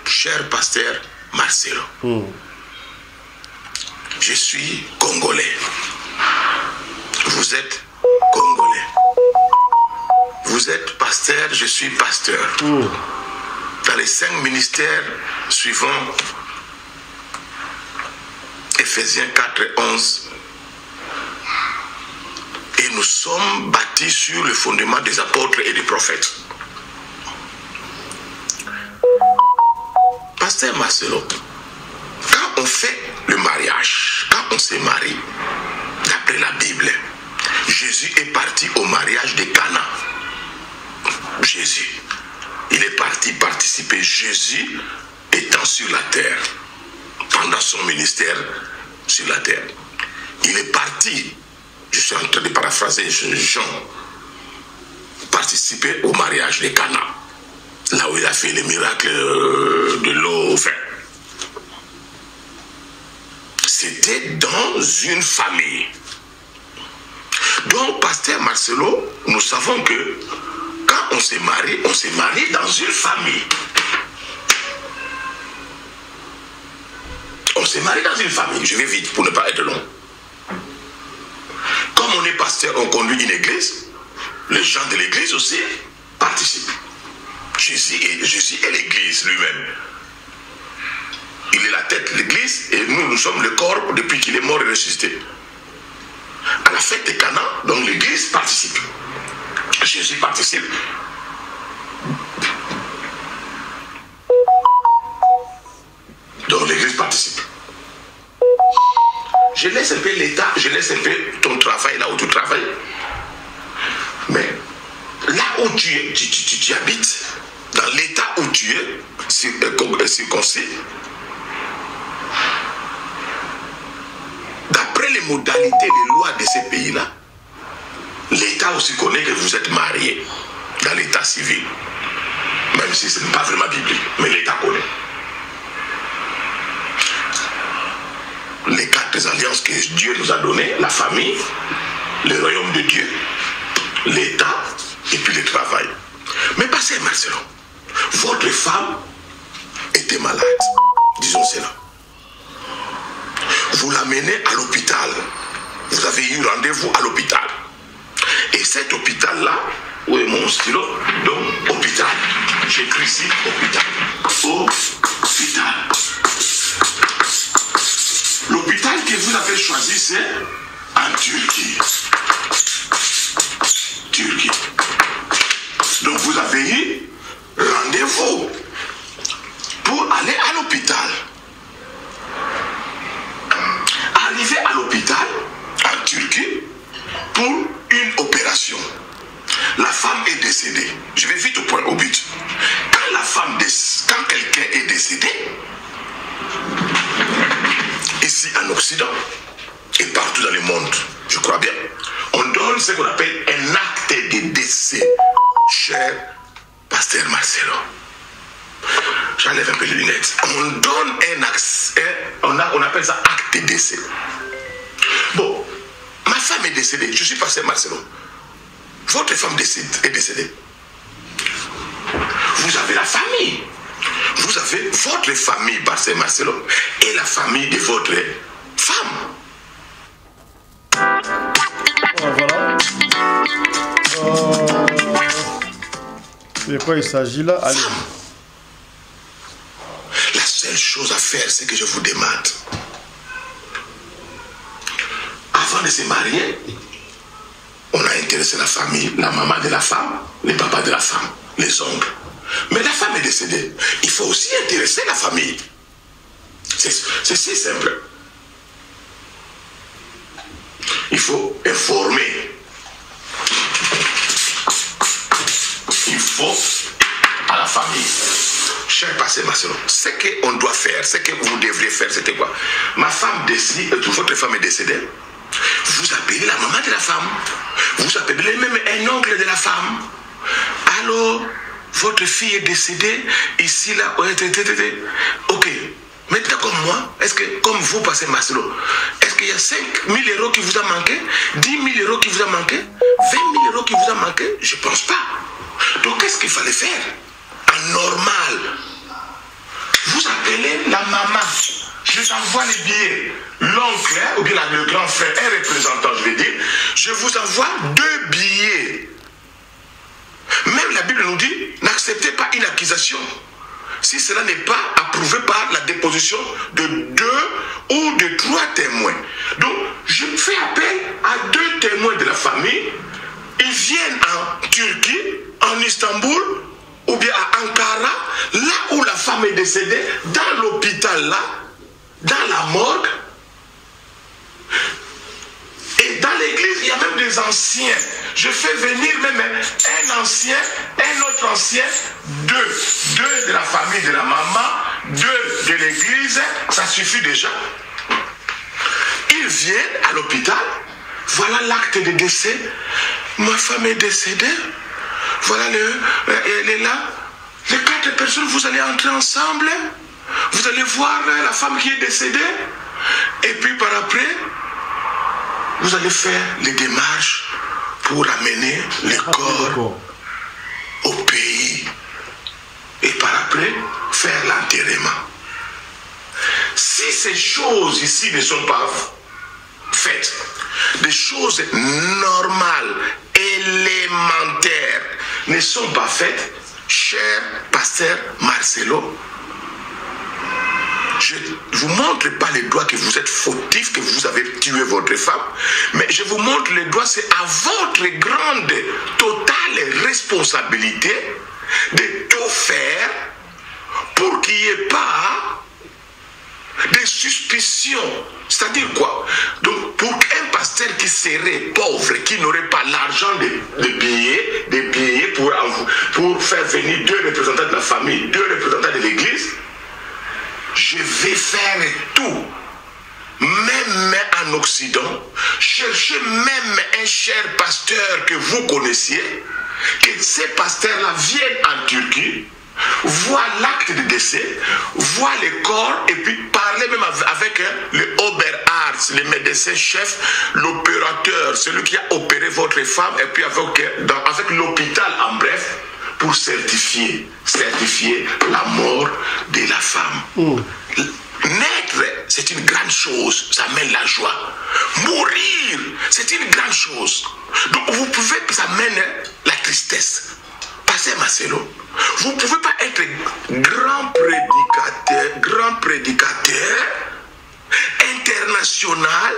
Cher pasteur Marcelo, je suis congolais. Vous êtes congolais. Vous êtes pasteur, je suis pasteur. Dans les 5 ministères suivants, Ephésiens 4 et 11, et nous sommes bâtis sur le fondement des apôtres et des prophètes. Pasteur Marcelo, quand on fait le mariage, quand on se marie, d'après la Bible, Jésus est parti au mariage de Cana. Jésus, il est parti participer. Jésus étant sur la terre, pendant son ministère sur la terre, il est parti, je suis en train de paraphraser Jean, participer au mariage de Cana. Là où il a fait les miracles de l'eau au vin. C'était dans une famille. Donc, pasteur Marcelo, nous savons que quand on se marie dans une famille. On se marie dans une famille. Je vais vite pour ne pas être long. on est pasteur, on conduit une église, les gens de l'église aussi participent. Jésus est l'église lui-même. Il est la tête de l'église et nous sommes le corps depuis qu'il est mort et ressuscité. À la fête de Cana, donc l'église participe. Jésus participe. Donc l'église participe. Je laisse un peu l'État, je laisse un peu ton travail là où tu travailles. Mais là où tu habites, dans l'État où tu es circoncis, d'après les modalités, les lois de ces pays-là, l'État aussi connaît que vous êtes marié dans l'État civil. Même si ce n'est pas vraiment biblique, mais l'État connaît. Les 4 alliances que Dieu nous a données, la famille, le royaume de Dieu, l'État et puis le travail. Mais pasteur Marcelo, votre femme était malade, disons cela. Vous l'amenez à l'hôpital. Vous avez eu rendez-vous à l'hôpital. Et cet hôpital-là, où est mon stylo? Donc, hôpital. J'écris ici, hôpital. Hôpital. L'hôpital que vous avez choisi, c'est en Turquie. Turquie. Donc, vous avez eu rendez-vous pour aller à l'hôpital. Arrivé à l'hôpital, en Turquie, pour une opération. La femme est décédée. Je vais vite au but. Quand quelqu'un est décédé, ici en Occident, et partout dans le monde, je crois bien, on donne ce qu'on appelle un acte de décès, cher pasteur Marcelo. J'enlève un peu les lunettes. On donne un acte, on appelle ça acte de décès. Bon, ma femme est décédée, je suis pasteur Marcelo. Votre femme est décédée. Vous avez la famille. Vous avez votre famille, pasteur Marcelo, et la famille de votre femme. Voilà. De quoi il s'agit là? Allez. La seule chose à faire, c'est que je vous demande, avant de se marier, on a intéressé la famille, la maman de la femme, les papas de la femme, les oncles. Mais la femme est décédée. Il faut aussi intéresser la famille. C'est si simple. Il faut informer. Il faut à la famille. Cher pasteur Marcelo, ce qu'on doit faire, ce que vous devriez faire, c'était quoi? Ma femme décide, votre femme est décédée. Vous appelez la maman de la femme. Vous appelez même un oncle de la femme. Alors, votre fille est décédée, ici, là, ok. Maintenant, comme moi, est-ce que, comme vous, pasteur Marcelo, est-ce qu'il y a 5 000 € qui vous a manqué, 10 000 € qui vous a manqué, 20 000 € qui vous a manqué? Je ne pense pas. Donc, qu'est-ce qu'il fallait faire? En normal, vous appelez la maman. Je t'envoie les billets. L'oncle, ou bien le grand frère, un représentant, je vais dire, je vous envoie 2 billets. Même la Bible nous dit, n'acceptez pas une accusation si cela n'est pas approuvé par la déposition de 2 ou de 3 témoins. Donc, je fais appel à 2 témoins de la famille. Ils viennent en Turquie, en Istanbul, ou bien à Ankara, là où la femme est décédée, dans l'hôpital là, dans la morgue. Et dans l'église, il y a même des anciens. Je fais venir même un ancien, un autre ancien, 2 de la famille de la maman, 2 de l'église, ça suffit déjà. Ils viennent à l'hôpital, voilà l'acte de décès. Ma femme est décédée, voilà, elle est là. Les 4 personnes, vous allez entrer ensemble, vous allez voir la femme qui est décédée, et puis par après, vous allez faire les démarches pour amener le corps au pays. Et par après, faire l'enterrement. Si ces choses ici ne sont pas faites, des choses normales, élémentaires, ne sont pas faites, cher pasteur Marcelo, je ne vous montre pas les doigts que vous êtes fautif, que vous avez tué votre femme, mais je vous montre les doigts, c'est à votre grande, totale responsabilité de tout faire pour qu'il n'y ait pas de suspicions. C'est-à-dire quoi? Donc, pour un pasteur qui serait pauvre, qui n'aurait pas l'argent des billets pour faire venir 2 représentants de la famille, 2 représentants de l'église, je vais faire tout, même en Occident, chercher même un cher pasteur que vous connaissiez, que ces pasteurs-là viennent en Turquie, voient l'acte de décès, voient le corps, et puis parler même avec le Oberarzt, le médecin-chef, l'opérateur, celui qui a opéré votre femme, et puis avec l'hôpital en bref, pour certifier la mort de la femme. Naître, c'est une grande chose, ça amène la joie. Mourir, c'est une grande chose. Donc vous pouvez, ça amène la tristesse. Pasteur Marcelo, vous ne pouvez pas être grand prédicateur, international,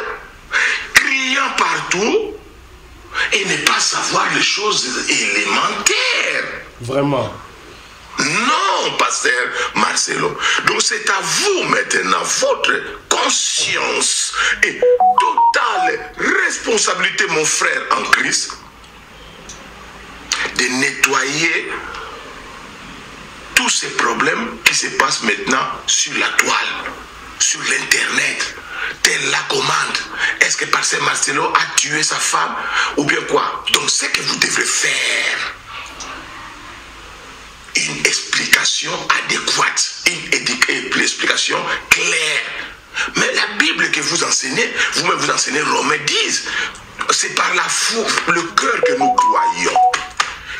criant partout, et ne pas savoir les choses élémentaires. Vraiment. Non, pasteur Marcelo. Donc c'est à vous maintenant, votre conscience et totale responsabilité, mon frère en Christ, de nettoyer tous ces problèmes qui se passent maintenant sur la toile, sur l'internet. Telle la commande. Est-ce que pasteur Marcelo a tué sa femme ou bien quoi? Donc c'est que vous devrez faire une explication adéquate, une explication claire. Mais la Bible que vous enseignez, vous-même vous enseignez Romains 10, c'est par la foi, le cœur que nous croyons.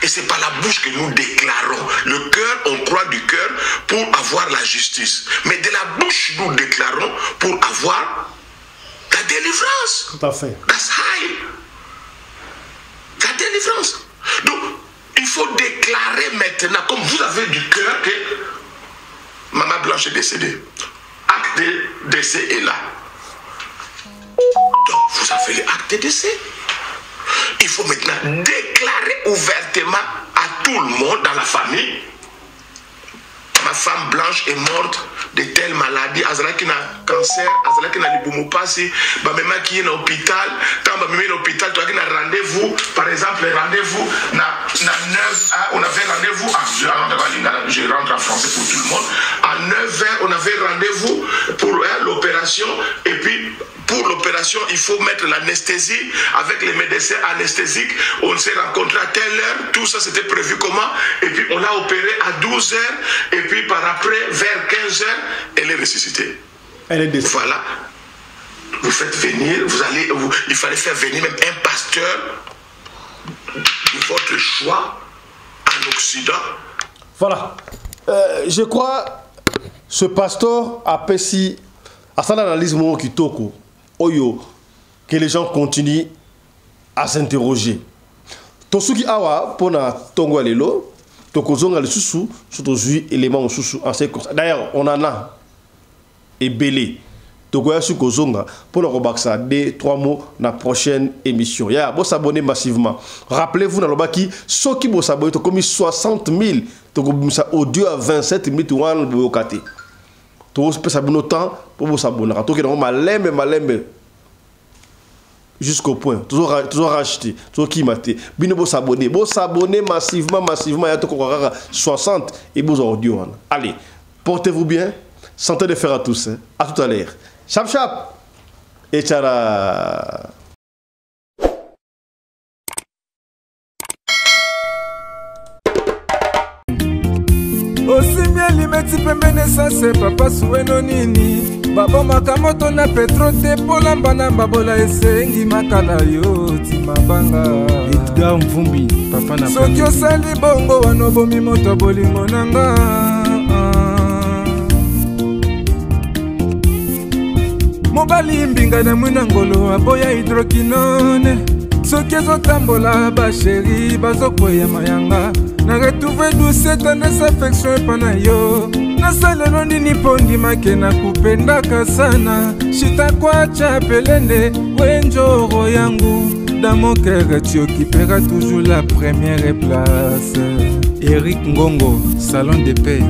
Et c'est par la bouche que nous déclarons. Le cœur, on croit du cœur pour avoir la justice. Mais de la bouche, nous déclarons pour avoir la délivrance. Tout à fait. That's high. La délivrance. Donc, il faut déclarer maintenant, comme vous avez du cœur, que Maman Blanche est décédée. Acte de décès est là. Donc, vous avez l'acte de décès. Il faut maintenant déclarer ouvertement à tout le monde dans la famille: ma femme Blanche est morte de telle maladie, azalaki na cancer, azalaki na libumupasi, ba mema qui est dans l'hôpital, quand ba mema l'hôpital, tu as un rendez-vous, par exemple, rendez-vous na 9h, on avait rendez-vous, je rentre en français pour tout le monde, à 9h, on avait rendez-vous pour l'opération, et puis pour l'opération, il faut mettre l'anesthésie avec les médecins anesthésiques. On s'est rencontrés à telle heure, tout ça c'était prévu comment, et puis on l'a opéré à 12h, et puis par après, vers 15h, elle est ressuscitée. Elle est décédée. Voilà. Vous faites venir, il fallait faire venir même un pasteur de votre choix en Occident. Voilà. Je crois ce pasteur a péci à son analyse mon kitoko. Oyo, que les gens continuent à s'interroger. Tosuki awa pona tongo lelo, tokozonga le susu, surtout élément susu en ces courses. D'ailleurs, on en a et belé. Togoya su kozonga pour le rebaxa 2-3 mots dans la prochaine émission. Ya, bon s'abonner massivement. Rappelez-vous dans le baki, ceux qui vont s'abonner, tu commis 60 000, tu as audio à 27 000, tu as un kate. Tu peux s'abonner autant pour vous s'abonner. Tu as malembe jusqu'au point. Toujours racheter, toujours qui maté. Bino vous s'abonner. Vous s'abonner massivement. Il y a 60 et vous audio. Allez, portez-vous bien. Santé de fer à tous. À tout à l'heure. Chap chap. Et tchara. Osimia limeti pembene sase papa sueno nini babo makamoto na petro te polamba na babola esengi makala yo timabanga Edgar Mvumbi papa na soki osali bongo wano bomi moto bolingo nanga mobali mbinga na mwina ngolo aboya hydroquinone soki ezotambola basheri bazokwea mayanga na retrouve douce tendresse affection epa na yo nasalelo nini mpo ndimake nakupendaka sana shitakwacha pelende wenjoro yangu dans mon cœur tu occuperas toujours la première place. Eric Ngongo, salon de paix.